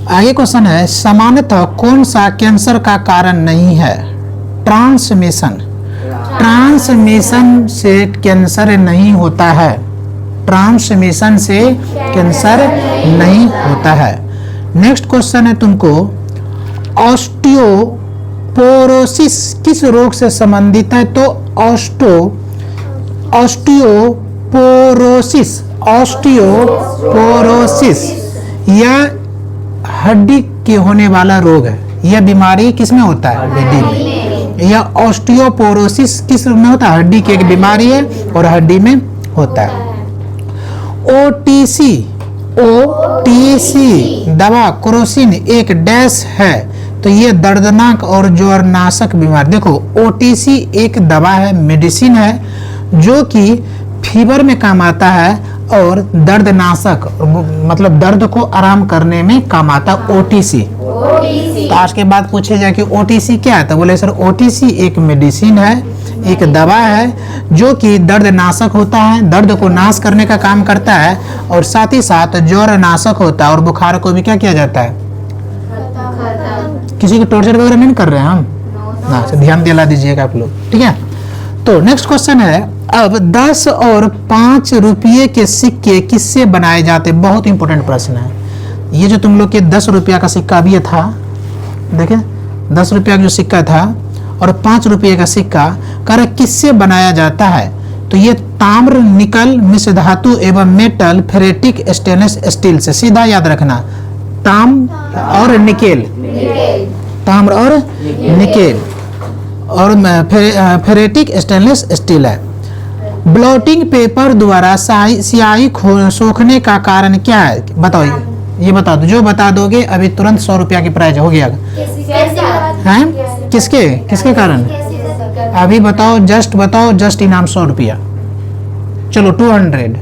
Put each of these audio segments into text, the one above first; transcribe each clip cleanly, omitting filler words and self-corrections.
आगे क्वेश्चन है, सामान्यतः कौन सा कैंसर का कारण नहीं है? ट्रांसमिशन। ट्रांसमिशन से कैंसर नहीं होता है। ट्रांसमिशन से कैंसर नहीं होता है। नेक्स्ट क्वेश्चन है तुमको, ऑस्टियोपोरोसिस किस रोग से संबंधित है? तो ऑस्टियोपोरोसिस यह हड्डी के होने वाला रोग है। यह बीमारी किस में होता है? हड्डी में। यह ऑस्टियोपोरोसिस किस में होता है? हड्डी की एक बीमारी है और हड्डी में होता है। ओटीसी दवा क्रोसिन एक डैश है, तो ये दर्दनाक और ज्वरनाशक बीमारी। देखो, ओटीसी एक दवा है, मेडिसिन है, जो कि फीवर में काम आता है और दर्दनाशक मतलब दर्द को आराम करने में काम आता है ओटीसी। तो आज के बाद पूछे जाए कि ओटीसी क्या है, तो बोले सर ओटीसी एक मेडिसिन है, एक दवा है जो कि दर्दनाशक होता है, दर्द को नाश करने का काम करता है और साथ ही साथ ज्वरनाशक होता है और बुखार को भी क्या किया जाता है? किसी को टॉर्चर वगैरह नहीं कर रहे हैं हम ना, ध्यान दिला दीजिएगा आप लोग, ठीक है। तो नेक्स्ट क्वेश्चन है, अब 10 और 5 रुपये के सिक्के किससे बनाए जाते? बहुत इंपॉर्टेंट प्रश्न है ये। जो तुम लोग के 10 रुपया का सिक्का अभी ये था, देखे 10 रुपया का जो सिक्का था और 5 रुपये का सिक्का कर किससे बनाया जाता है? तो ये ताम्र, निकल, मिश्र धातु एवं मेटल, फेरेटिक, स्टेनलेस स्टील से। सीधा याद रखना, ताम्र और निकेल, ताम्र और निकेल और फेरेटिक स्टेनलेस स्टील है। ब्लॉटिंग पेपर द्वारा स्याही सोखने का कारण क्या है? बताओ, ये बता दो। जो बता दोगे अभी तुरंत 100 रुपया की प्राइज हो गया है। किसके किसके कारण? अभी बताओ, जस्ट बताओ, जस्ट इनाम 100 रुपया। चलो 200,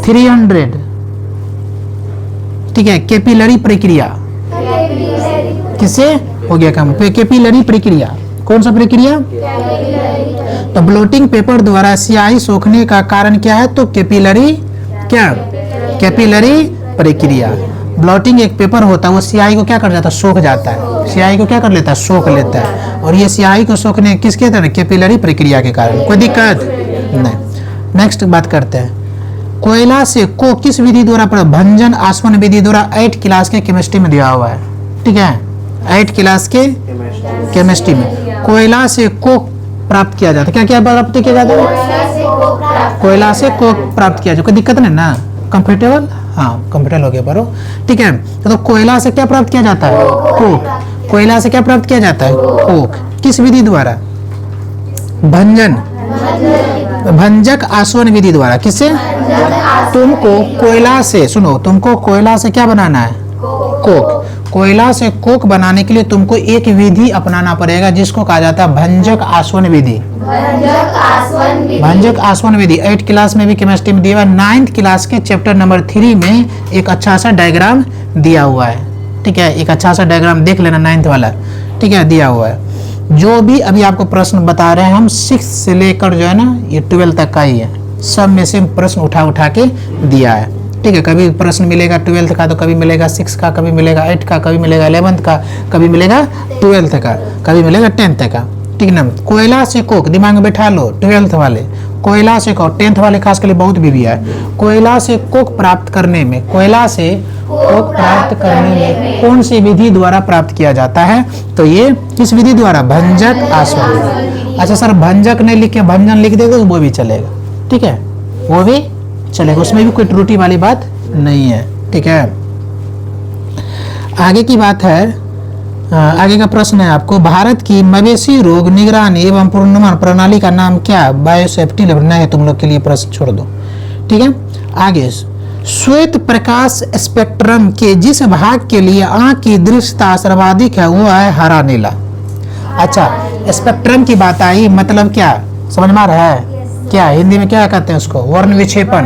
300, ठीक है। कैपिलरी प्रक्रिया किससे हो गया काम? कैपिलरी प्रक्रिया। कौन सा प्रक्रिया? तो ब्लोटिंग पेपर द्वारा स्याही सोखने का कारण क्या है? तो कैपिलरी क्या? कैपिलरी प्रक्रिया। ब्लॉटिंग एक पेपर होता है, वो स्याही को क्या कर जाता है? सोख जाता है। स्याही को क्या कर लेता है? सोख लेता है। और ये स्याही को सोखने किसके तरह? कैपिलरी प्रक्रिया के कारण। कोई दिक्कत नहीं। नेक्स्ट बात करते हैं, कोयला से कोक किस विधि द्वारा? भंजन आसवन विधि द्वारा 8 क्लास के केमिस्ट्री में दिया हुआ है, ठीक है। 8 क्लास के केमिस्ट्री में कोयला से कोक प्राप्त किया जाता है। क्या क्या प्राप्त किया जाता है? कोयला से कोक प्राप्त किया जाता है। कोई दिक्कत नहीं ना? कंफर्टेबल? हाँ, कंफर्टेबल हो गया बरो, ठीक है। तो कोयला से क्या प्राप्त किया जाता है? कोक। कोयला से क्या प्राप्त किया जाता है? कोक। किस विधि द्वारा? भंजन, भंजक आसवन विधि द्वारा। किससे? तुमको कोयला से, सुनो, तुमको कोयला से क्या बनाना है? कोक। कोयला से कोक बनाने के लिए तुमको एक विधि अपनाना पड़ेगा जिसको कहा जाता है भंजक आसवन विधि। भंजक आसवन विधि 8 क्लास में भी केमिस्ट्री में दिया हुआ है। 9th क्लास के चैप्टर नंबर 3 में एक अच्छा सा डायग्राम दिया हुआ है, ठीक है। एक अच्छा सा डायग्राम देख लेना, 9th वाला, ठीक है, दिया हुआ है। जो भी अभी आपको प्रश्न बता रहे हैं हम 6 से लेकर जो है ना ये 12 तक का ही है, सब में से प्रश्न उठा के दिया है, ठीक है। कभी प्रश्न मिलेगा 12th का, तो कभी मिलेगा 6 का, कभी मिलेगा 8 का, कभी मिलेगा 11th का, कभी मिलेगा 12th का, कभी मिलेगा 10th का, ठीक ना। कोयला से कोक दिमाग में बैठा लो, 12th वाले कोयला से कोक, 10th वाले खास के लिए बहुत भी है। कोयला से कोक प्राप्त करने में, कोयला से कोक प्राप्त करने में कौन सी विधि द्वारा प्राप्त किया जाता है? तो ये किस विधि द्वारा? भंजक आसवन। अच्छा सर, भंजक नहीं लिख के भंजन लिख देगा तो वो भी चलेगा, ठीक है, वो भी चलेगा, उसमें भी कोई त्रुटि वाली बात नहीं है, ठीक है। आगे की बात है, आगे का प्रश्न है आपको, भारत की मवेशी रोग निगरानी एवं पूर्वानुमान प्रणाली का नाम क्या? बायोसेफ्टी लैब नहीं है तुम लोग के लिए, प्रश्न छोड़ दो, ठीक है। आगे, श्वेत प्रकाश स्पेक्ट्रम के जिस भाग के लिए आंख की दृश्यता सर्वाधिक है वो है हरा नीला। अच्छा, स्पेक्ट्रम की बात आई, मतलब क्या समझ में आ रहा है? क्या हिंदी में क्या कहते हैं उसको? वर्ण विक्षेपण,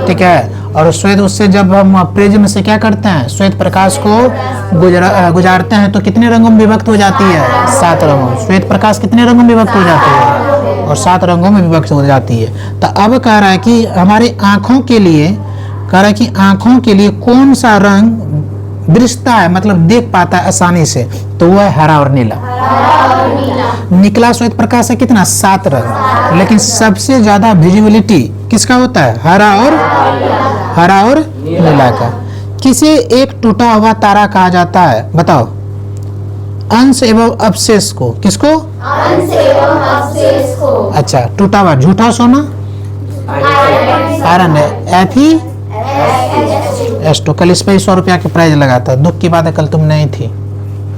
ठीक है। और श्वेत, उससे जब हम प्रिज्म से क्या करते हैं? श्वेत प्रकाश को गुजारते हैं तो कितने रंगों में विभक्त हो जाती है? 7 रंगों। श्वेत प्रकाश कितने रंगों में विभक्त हो जाती है? और 7 रंगों में विभक्त हो जाती है। तो अब कह रहा है कि हमारी आंखों के लिए कह रहा है कि आंखों के लिए कौन सा रंग दृश्यता है, मतलब देख पाता है आसानी से, तो वह है हरा और नीला। निकला श्वेत प्रकाश है कितना, 7 रंग, लेकिन सबसे ज्यादा विजिबिलिटी किसका होता है, हरा और नीला का। किसे एक टूटा हुआ तारा कहा जाता है, बताओ। अंश एवं अवशेष को, किसको, अंश एवं अवशेष को। अच्छा, टूटा हुआ, झूठा सोना आयरन है, Fe2। कल इस पे 100 रुपया के प्राइज लगा था, दुख की बात है कल तुम नहीं थी,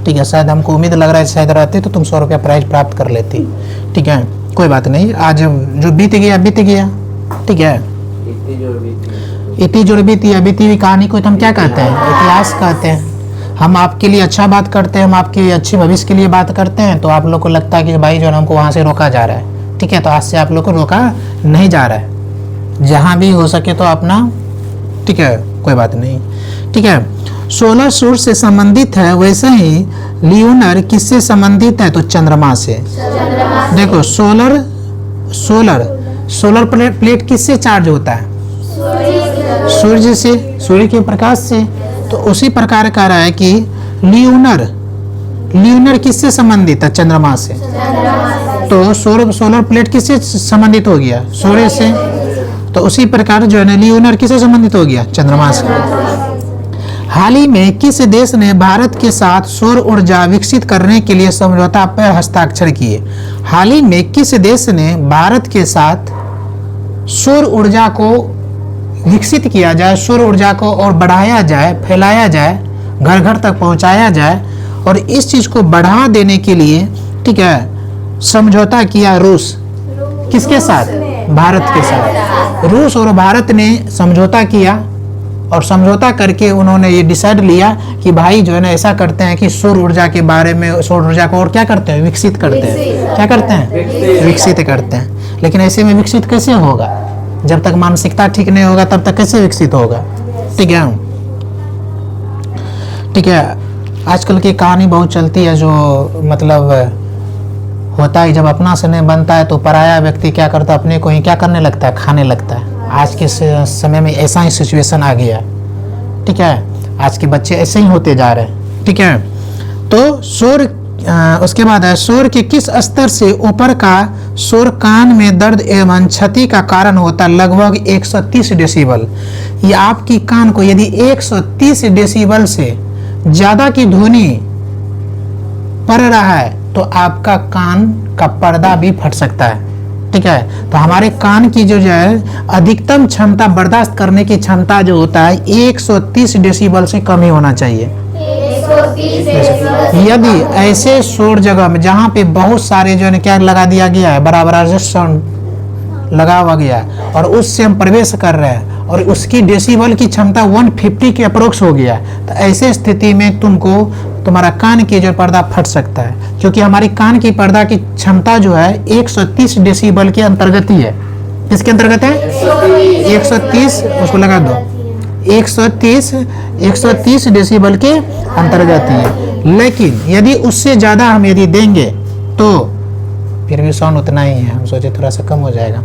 ठीक है। शायद हमको उम्मीद लग रहा है शायद रहती तो तुम 100 रुपया प्राइज प्राप्त कर लेती, ठीक है। कोई बात नहीं, आज जो बीत गया, ठीक है। इतनी जोड़ बीती हुई कहानी को हम क्या कहते हैं, इतिहास कहते हैं। हम आपके लिए अच्छा बात करते हैं, हम आपके अच्छे भविष्य के लिए बात करते हैं, तो आप लोग को लगता है कि भाई जो हमको वहाँ से रोका जा रहा है, ठीक है। तो आज से आप लोग को रोका नहीं जा रहा है, जहाँ भी हो सके तो अपना, ठीक है, कोई बात नहीं, ठीक है। सोलर सोर्स से संबंधित है, वैसे ही लियोनर किससे संबंधित है, तो चंद्रमा से। देखो सोलर प्लेट किससे चार्ज होता है, सूर्य से, सूर्य के प्रकाश से। तो उसी प्रकार कह रहा है कि लियोनर किससे संबंधित है, चंद्रमा से। तो सोलर प्लेट किससे संबंधित हो गया, सूर्य से। तो उसी प्रकार जो है लियोनर किससे संबंधित हो गया, चंद्रमा से। हाल ही में किस देश ने भारत के साथ सौर ऊर्जा विकसित करने के लिए समझौता पर हस्ताक्षर किए। हाल ही में किस देश ने भारत के साथ सौर ऊर्जा को विकसित किया जाए, सौर ऊर्जा को और बढ़ाया जाए, फैलाया जाए, घर घर तक पहुंचाया जाए, और इस चीज को बढ़ावा देने के लिए, ठीक है, समझौता किया रूस। किसके साथ, भारत के साथ। रूस और भारत ने समझौता किया, और समझौता करके उन्होंने ये डिसाइड लिया कि भाई जो है ना ऐसा करते हैं कि सौर ऊर्जा के बारे में, सौर ऊर्जा को और क्या करते हैं, विकसित करते हैं। क्या करते हैं, विकसित करते हैं। लेकिन ऐसे में विकसित कैसे होगा, जब तक मानसिकता ठीक नहीं होगा तब तक कैसे विकसित होगा, ठीक है। ठीक है, आजकल की कहानी बहुत चलती है, जो मतलब होता है जब अपना से नहीं बनता है तो पराया व्यक्ति क्या करता है, अपने को ही क्या करने लगता है, खाने लगता है। आज के समय में ऐसा ही सिचुएशन आ गया, ठीक है। आज के बच्चे ऐसे ही होते जा रहे हैं, ठीक है। तो शोर, उसके बाद है शोर के किस स्तर से ऊपर का शोर कान में दर्द एवं क्षति का कारण होता है, लगभग 130 डेसिबल। ये आपकी कान को यदि 130 डेसिबल से ज्यादा की ध्वनि पड़ रहा है तो आपका कान का पर्दा भी फट सकता है, ठीक है। तो हमारे कान की जो है अधिकतम क्षमता, बर्दाश्त करने की क्षमता जो होता है 130 डेसिबल से कम ही होना चाहिए। यदि ऐसे शोर जगह में जहाँ पे बहुत सारे जो है क्या लगा दिया गया है, बराबर साउंड लगा हुआ गया है, और उससे हम प्रवेश कर रहे हैं और उसकी डेसिबल की क्षमता 150 के अप्रोक्स हो गया, तो ऐसे स्थिति में तुम्हारा कान की जो पर्दा फट सकता है, क्योंकि हमारी कान की पर्दा की क्षमता जो है 130 डेसिबल के अंतर्गत ही है। किसके अंतर्गत है, 130, उसको लगा दो, 130 डेसिबल के अंतर्गत ही है। लेकिन यदि उससे ज्यादा हम यदि देंगे तो फिर भी साउंड उतना ही है, हम सोचे थोड़ा सा कम हो जाएगा,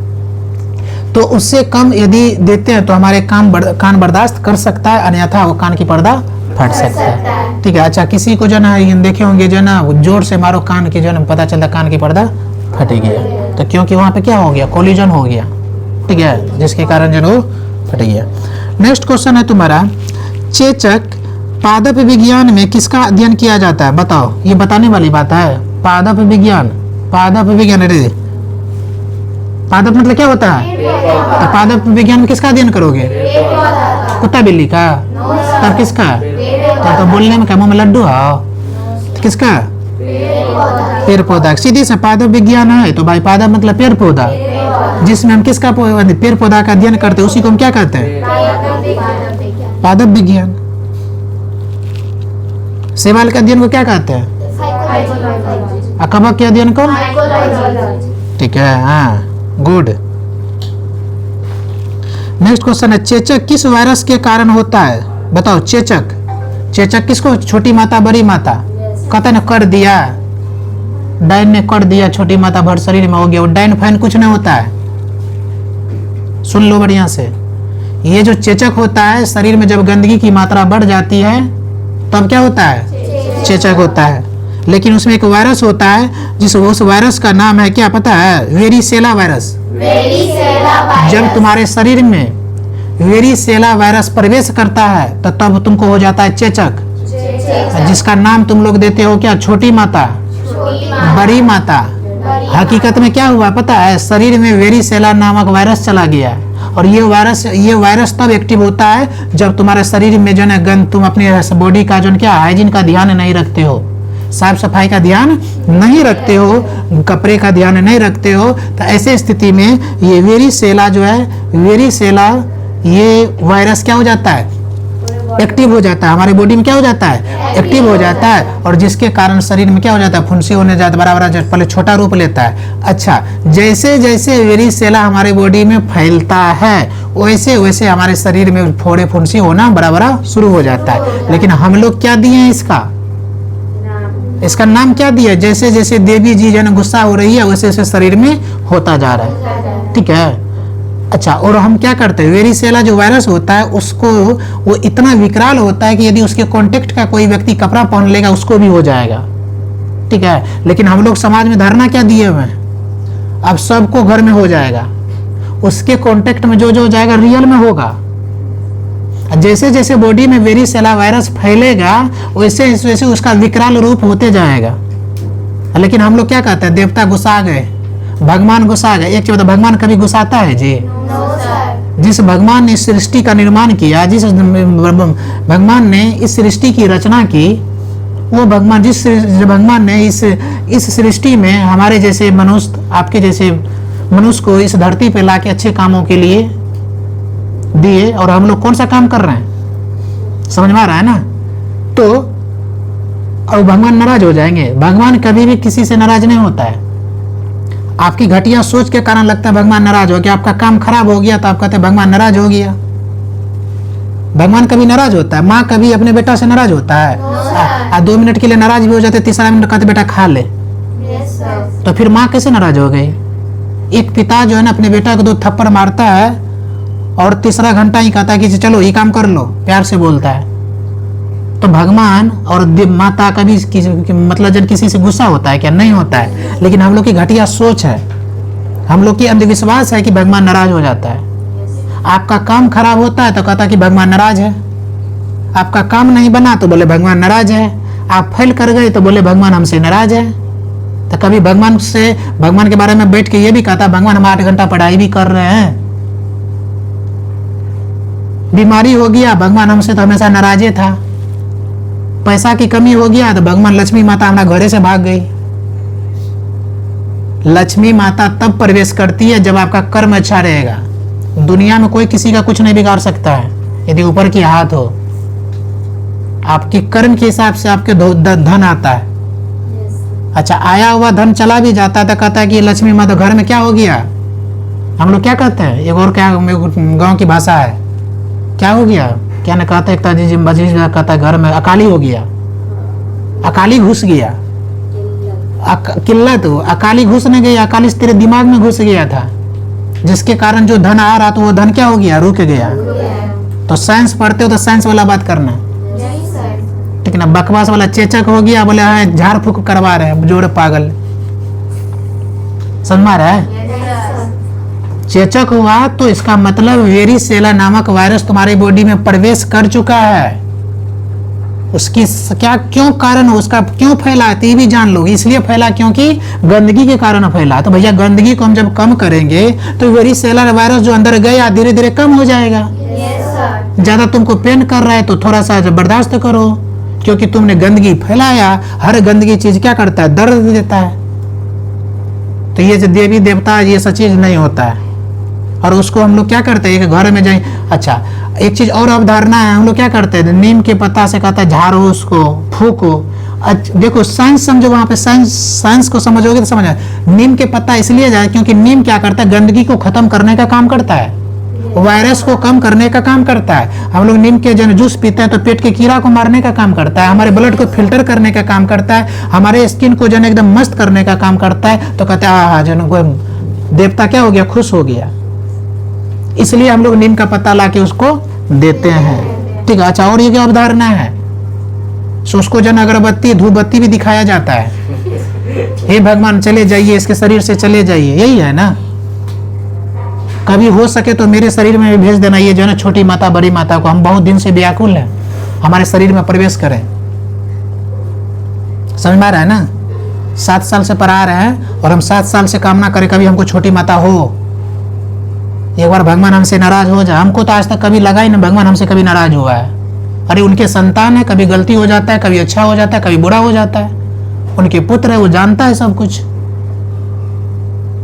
तो उससे कम यदि देते हैं तो हमारे कान बर्दाश्त कर सकता है, अन्यथा वो कान की पर्दा फट सकता है, ठीक है। अच्छा, किसी को जो ना देखे होंगे जो ना जोर से मारो कान की, जो ना पता चलता कान की पर्दा फट गया, तो क्योंकि वहां पे क्या हो गया, कोलिजन हो गया, ठीक है, जिसके कारण जो वो फट गया। नेक्स्ट क्वेश्चन है तुम्हारा, चेचक पादप विज्ञान में किसका अध्ययन किया जाता है, बताओ। ये बताने वाली बात है, पादप विज्ञान, अरे पादप मतलब क्या होता है, तो पादप विज्ञान में किसका अध्ययन करोगे, कुत्ता बिल्ली का, तब किसका, तो बोलने में क्या मुंह में लड्डू है, किसका, पेड़ पौधा। सीधी से पादप विज्ञान है तो भाई पादप मतलब पेड़ पौधा, जिसमें हम किसका पेड़ पौधा का अध्ययन करते हैं उसी को हम क्या कहते हैं, पादप विज्ञान। शैवाल के अध्ययन को क्या कहते हैं, कवक के अध्ययन को, ठीक है, हाँ, गुड। नेक्स्ट क्वेश्चन है, चेचक किस वायरस के कारण होता है, बताओ। चेचक किसको, छोटी माता बड़ी माता, कहते ना कर दिया, डाइन ने कर दिया, छोटी माता भर शरीर में हो गया, वो डाइन फाइन कुछ नहीं होता है, सुन लो बढ़िया से। ये जो चेचक होता है, शरीर में जब गंदगी की मात्रा बढ़ जाती है तब क्या होता है? चेचक होता है। लेकिन उसमें एक वायरस होता है जिस उस वायरस का नाम है क्या पता है? Varicella virus. जब तुम्हारे शरीर में वेरिसेला वायरस प्रवेश करता है तो तब तुमको हो जाता है चेचक, जिसका नाम तुम लोग देते हो क्या? छोटी माता, बड़ी माता। हकीकत में क्या हुआ पता है? शरीर में वेरिसेला नामक वायरस चला गया, और ये वायरस तब एक्टिव होता है जब तुम्हारे शरीर में जो है गंद, तुम अपने बॉडी का जो क्या हाइजीन का ध्यान नहीं रखते हो, साफ सफाई का ध्यान नहीं रखते हो, कपड़े का ध्यान नहीं रखते हो। तो ऐसे स्थिति में ये वेरिसेला जो है, वेरिसेला ये वायरस क्या हो जाता है? एक्टिव हो जाता है, हमारे बॉडी में क्या हो जाता है? एक्टिव हो जाता है, और जिसके कारण शरीर में क्या हो जाता है? फुंसी होने जाता है, बराबर पहले छोटा रूप लेता है। अच्छा, जैसे जैसे वेरिसेला हमारे बॉडी में फैलता है वैसे वैसे हमारे शरीर में फोड़े फुंसी होना बराबर शुरू हो जाता है। लेकिन हम लोग क्या दिए हैं इसका नाम क्या दिया? जैसे जैसे देवी जी जन गुस्सा हो रही है वैसे वैसे शरीर में होता जा रहा है। ठीक है। अच्छा, और हम क्या करते हैं? वेरिसेला जो वायरस होता है उसको, वो इतना विकराल होता है कि यदि उसके कांटेक्ट का कोई व्यक्ति कपड़ा पहन लेगा उसको भी हो जाएगा। ठीक है। लेकिन हम लोग समाज में धारणा क्या दिए हुए हैं? अब सबको घर में हो जाएगा, उसके कांटेक्ट में जो जो जाएगा रियल में होगा। जैसे जैसे बॉडी में वेरिसेला वायरस फैलेगा वैसे वैसे उसका विकराल रूप होते जाएगा। लेकिन हम लोग क्या कहते हैं? देवता गुस्सा गए, भगवान गुस्सा गए। एक चीज बता, भगवान कभी गुस्साता है जी? जिस भगवान ने इस सृष्टि का निर्माण किया, जिस भगवान ने इस सृष्टि की रचना की, वो भगवान जिस भगवान ने इस सृष्टि में हमारे जैसे मनुष्य, आपके जैसे मनुष्य को इस धरती पे लाके अच्छे कामों के लिए दिए, और हम लोग कौन सा काम कर रहे हैं? समझ में आ रहा है ना? तो अब भगवान नाराज हो जाएंगे? भगवान कभी भी किसी से नाराज नहीं होता है। आपकी घटिया सोच के कारण लगता है भगवान नाराज हो गया, आपका काम खराब हो गया तो आप कहते हैं भगवान नाराज हो गया। भगवान कभी नाराज होता है? माँ कभी अपने बेटा से नाराज होता है? 2 मिनट के लिए नाराज भी हो जाते, तीसरा मिनट कहते बेटा खा ले। तो फिर माँ कैसे नाराज हो गई? एक पिता जो है ना अपने बेटा को 2 थप्पड़ मारता है और तीसरा घंटा ही कहता है कि चलो ये काम कर लो, प्यार से बोलता है। तो भगवान और माता का भी मतलब जब किसी से गुस्सा होता है क्या? नहीं होता है। लेकिन हम लोग की घटिया सोच है, हम लोग की अंधविश्वास है कि भगवान नाराज हो जाता है। आपका काम खराब होता है तो कहता कि भगवान नाराज है, आपका काम नहीं बना तो बोले भगवान नाराज है, आप फेल कर गए तो बोले भगवान हमसे नाराज है। तो कभी भगवान के बारे में बैठ के ये भी कहता भगवान हम 8 घंटा पढ़ाई भी कर रहे हैं, बीमारी हो गया भगवान हमसे तो हमेशा नाराजे था, पैसा की कमी हो गया तो भगवान लक्ष्मी माता हमारे घरे से भाग गई। लक्ष्मी माता तब प्रवेश करती है जब आपका कर्म अच्छा रहेगा। दुनिया में कोई किसी का कुछ नहीं बिगाड़ सकता है यदि ऊपर की हाथ हो। आपके कर्म के हिसाब से आपके धन आता है। अच्छा, आया हुआ धन चला भी जाता है तो कहता है कि लक्ष्मी माता घर में क्या हो गया? हम लोग क्या कहते हैं? एक और क्या गांव की भाषा है, क्या हो गया? क्या न कहता है कहता है घर में अकाली हो गया, अकाली घुस गया। किल्लत हो, अकाली घुस नहीं गई, अकाली तेरे दिमाग में घुस गया था, जिसके कारण जो धन आ रहा था वो धन क्या हो गया? रुक गया। तो साइंस पढ़ते हो तो साइंस वाला बात करना, ठीक ना? बकवास वाला चेचक हो गया, बोले हाँ झाड़ फूक करवा रहे हैं, जोड़े पागल। समझ में आ रहा है? चेचक हुआ तो इसका मतलब वेरिसेला नामक वायरस तुम्हारी बॉडी में प्रवेश कर चुका है। उसकी क्या क्यों कारण हो, उसका क्यों फैला है तो ये भी जान लो। इसलिए फैला क्योंकि गंदगी के कारण फैला। तो भैया गंदगी को हम जब कम करेंगे तो वेरिसेला वायरस जो अंदर गया धीरे धीरे कम हो जाएगा। ज्यादा तुमको पेन कर रहा है तो थोड़ा सा बर्दाश्त करो, क्योंकि तुमने गंदगी फैलाया। हर गंदगी चीज क्या करता है? दर्द देता है। तो ये जो देवी देवता ये सब चीज नहीं होता है, और उसको हम लोग क्या करते हैं? एक घर में जाए। अच्छा, एक चीज और अवधारणा है, हम लोग क्या करते हैं? नीम के पत्ता से कहता है झाड़ो, उसको फूको। देखो साइंस समझो, वहां पे साइंस को समझोगे तो समझ आए। नीम के पत्ता इसलिए जाए क्योंकि नीम क्या करता है? गंदगी को खत्म करने का काम करता है, वायरस को कम करने का काम करता है। हम लोग नीम के जन जूस पीते हैं तो पेट के कीड़ा को मारने का काम करता है, हमारे ब्लड को फिल्टर करने का काम करता है, हमारे स्किन को जन एकदम मस्त करने का काम करता है। तो कहते हैं जन देवता क्या हो गया? खुश हो गया। इसलिए हम लोग नीम का पत्ता ला के उसको देते हैं। ठीक है, अच्छा और ये क्या अवधारणा है? सो उसको जन अगरबत्ती धूप बत्ती भी दिखाया जाता है। हे भगवान चले जाइए, इसके शरीर से चले जाइए, यही है ना। कभी हो सके तो मेरे शरीर में भी भेज देना, ये जो है ना छोटी माता बड़ी माता को, हम बहुत दिन से व्याकुल हैं हमारे शरीर में प्रवेश करें। समझ में आ रहा है ना? 7 साल से पढ़ा रहे हैं और हम 7 साल से कामना करें कभी हमको छोटी माता हो, एक बार भगवान हमसे नाराज हो जाए। हमको तो आज तक कभी लगा ही नहीं भगवान हमसे कभी नाराज हुआ है। अरे उनके संतान है, कभी गलती हो जाता है, कभी अच्छा हो जाता है, कभी बुरा हो जाता है। उनके पुत्र है, वो जानता है सब कुछ।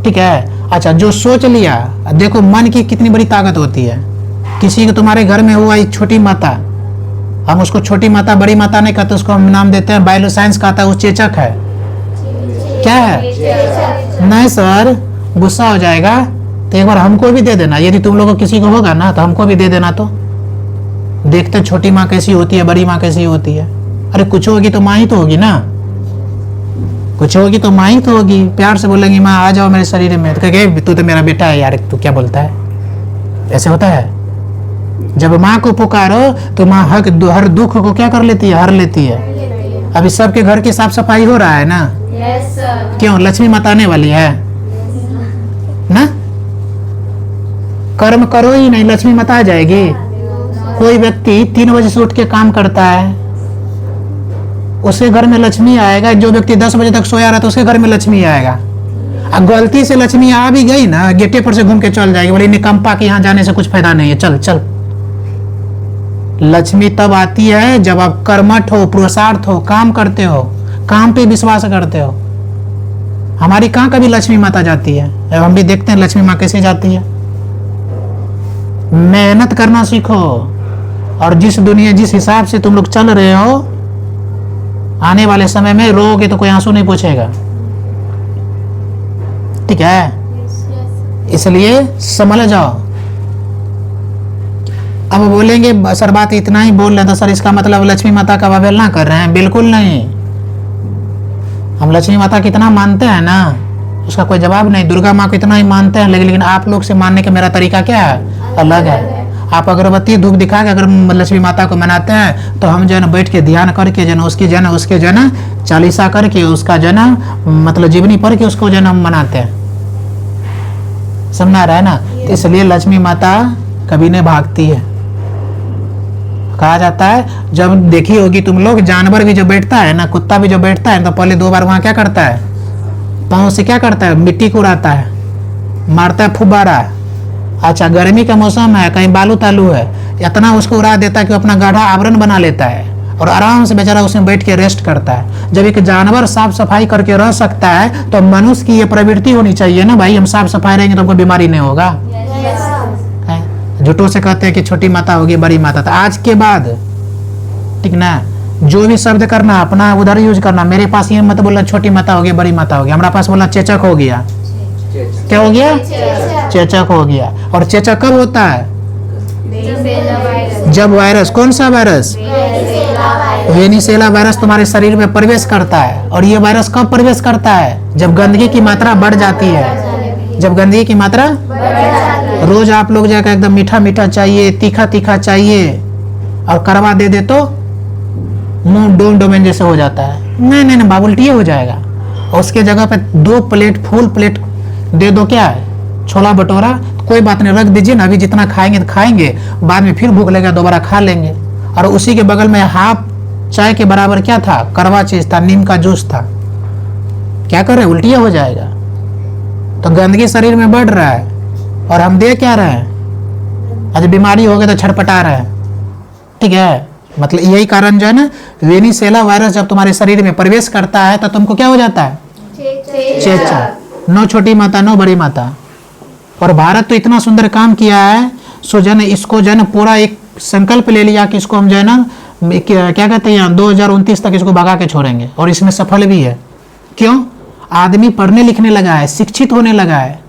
ठीक है, अच्छा जो सोच लिया, देखो मन की कितनी बड़ी ताकत होती है। किसी को तुम्हारे घर में हुआ एक छोटी माता, हम उसको छोटी माता बड़ी माता नहीं कहते, उसको हम नाम देते हैं, बायो साइंस कहता है वो चेचक है। क्या है? नहीं सर, गुस्सा हो जाएगा तो एक बार हमको भी दे देना, यदि तुम लोगों को किसी को होगा ना तो हमको भी दे देना। तो देखते छोटी माँ कैसी होती है, बड़ी माँ कैसी होती है। अरे कुछ होगी तो माँ ही तो होगी ना, कुछ होगी तो माँ ही तो होगी। प्यार से बोलेंगी माँ आ जाओ मेरे शरीर में, तो कहेंगे तू तो मेरा बेटा है यार, तू क्या बोलता है। ऐसे होता है। जब माँ को पुकारो तो माँ हर दुख को क्या कर लेती है, हर लेती है। अभी सबके घर की साफ सफाई हो रहा है ना? क्यों? लक्ष्मी माता आने वाली है ना। कर्म करो ही नहीं, लक्ष्मी माता आ जाएगी। कोई व्यक्ति 3 बजे से उठ के काम करता है, उसके घर में लक्ष्मी आएगा। जो व्यक्ति 10 बजे तक सोया रहा तो उसके घर में लक्ष्मी आएगा। अब गलती से लक्ष्मी आ भी गई ना, गेटे पर से घूम के चल जाएगी, बोले निकम्पा के यहाँ जाने से कुछ फायदा नहीं है, चल चल। लक्ष्मी तब आती है जब आप कर्मठ हो, पुरुषार्थ हो, काम करते हो, काम पे विश्वास करते हो। हमारी कहाँ कभी लक्ष्मी माता जाती है? अब हम भी देखते हैं लक्ष्मी माँ कैसे जाती है। मेहनत करना सीखो, और जिस दुनिया जिस हिसाब से तुम लोग चल रहे हो, आने वाले समय में रोओगे तो कोई आंसू नहीं पूछेगा। ठीक है, इसलिए समझ जाओ। अब बोलेंगे सर बात इतना ही बोल रहे तो सर इसका मतलब लक्ष्मी माता का अवहेलना कर रहे हैं। बिल्कुल नहीं, हम लक्ष्मी माता कितना मानते हैं ना, उसका कोई जवाब नहीं। दुर्गा माँ को इतना ही मानते हैं, लेकिन आप लोग से मानने का मेरा तरीका क्या है, अलग है। आप अगरबत्ती धूप दिखा के अगर लक्ष्मी माता को मनाते हैं तो हम जो है ना बैठ के ध्यान करके जो है उसके जो है ना चालीसा करके उसका जो है ना मतलब जीवनी पढ़ के उसको जो है ना हम मनाते हैं। समझ आ रहा है ना? तो इसलिए लक्ष्मी माता कभी नहीं भागती है। कहा जाता है जब देखी होगी तुम लोग, जानवर भी जो बैठता है ना, कुत्ता भी जो बैठता है तो पहले 2 बार वहां क्या करता है, पाँव से क्या करता है, मिट्टी को उड़ाता है, मारता है फुब्बारा। अच्छा गर्मी का मौसम है, कहीं बालू तालू है, इतना उसको उड़ा देता है कि अपना गाढ़ा आवरण बना लेता है और आराम से बेचारा उसमें बैठ के रेस्ट करता है। जब एक जानवर साफ सफाई करके रह सकता है तो मनुष्य की ये प्रवृत्ति होनी चाहिए ना भाई, हम साफ सफाई रहेंगे तो हमको बीमारी नहीं होगा। झूठों से कहते हैं कि छोटी माता होगी बड़ी माता, तो आज के बाद ठीक ना, जो भी शब्द करना अपना उधर यूज करना। मेरे पास ये मत बोलना छोटी माता होगी बड़ी माता होगी, हमारा पास बोलना चेचक हो गया। क्या हो गया? चेचक हो गया। और चेचक कब होता है? जब वायरस, कौन सा वायरस? वेनिसेला वायरस तुम्हारे शरीर में प्रवेश करता है। और ये वायरस कब प्रवेश करता है? जब गंदगी की मात्रा बढ़ जाती है। जब गंदगी की मात्रा, रोज आप लोग जाकर एकदम मीठा मीठा चाहिए, तीखा तीखा चाहिए और करवा दे तो मुंह डोमेन जैसे हो जाता है। नहीं बाबू उल्टी हो जाएगा। और उसके जगह पे 2 प्लेट फुल प्लेट दे दो, क्या है, छोला भटूरा, कोई बात नहीं, रख दीजिए ना। अभी जितना खाएंगे तो खाएंगे, बाद में फिर भूख लगेगा दोबारा खा लेंगे। और उसी के बगल में हाफ चाय के बराबर क्या था, कड़वा चीज था, नीम का जूस था। क्या कर रहे हैं, उल्टिया हो जाएगा। तो गंदगी शरीर में बढ़ रहा है और हम दे क्या रहे हैं, आज बीमारी हो गई तो छटपटा रहे हैं। ठीक है, मतलब यही कारण जो है ना, वेनिसेला वायरस जब तुम्हारे शरीर में प्रवेश करता है तो तुमको क्या हो जाता है, चेचक। नो छोटी माता नो बड़ी माता। और भारत तो इतना सुंदर काम किया है, सो जन इसको जन पूरा एक संकल्प ले लिया कि इसको हम जो है ना क्या कहते हैं 2029 तक इसको भगा के छोड़ेंगे। और इसमें सफल भी है। क्यों? आदमी पढ़ने लिखने लगा है, शिक्षित होने लगा है।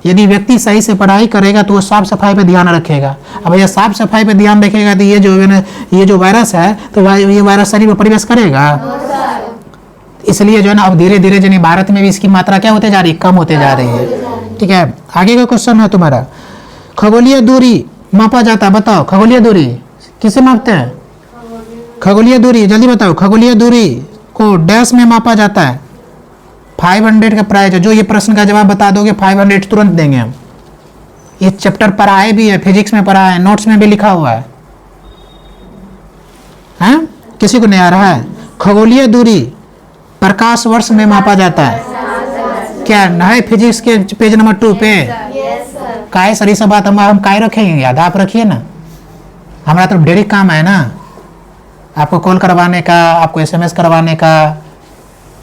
यदि व्यक्ति सही से पढ़ाई करेगा तो वो साफ सफाई पे ध्यान रखेगा। अब भैया साफ सफाई पे ध्यान रखेगा तो ये जो वायरस है तो ये वायरस शरीर में प्रवेश करेगा। इसलिए जो है ना अब धीरे धीरे जो भारत में भी इसकी मात्रा क्या होते जा रही है, कम होते जा रही है। ठीक है, आगे का क्वेश्चन है तुम्हारा, खगोलीय दूरी मापा जाता है, बताओ खगोलीय दूरी किसे मापते हैं? खगोलीय दूरी जल्दी बताओ, खगोलीय दूरी को डैश में मापा जाता है। 500 का प्राइज है, जो ये प्रश्न का जवाब बता दोगे 500 तुरंत देंगे हम। ये चैप्टर पढ़ाए भी है, फिजिक्स में पढ़ा है, नोट्स में भी लिखा हुआ है। हैं? किसी को नहीं आ रहा है? खगोलीय दूरी प्रकाश वर्ष में मापा जाता है। क्या है फिजिक्स के पेज नंबर 2 पे? काय सर, ये सब बात हम काय रखेंगे याद, आप रखिए ना, हमारा तो डेली काम है ना, आपको कॉल करवाने का, आपको SMS करवाने का,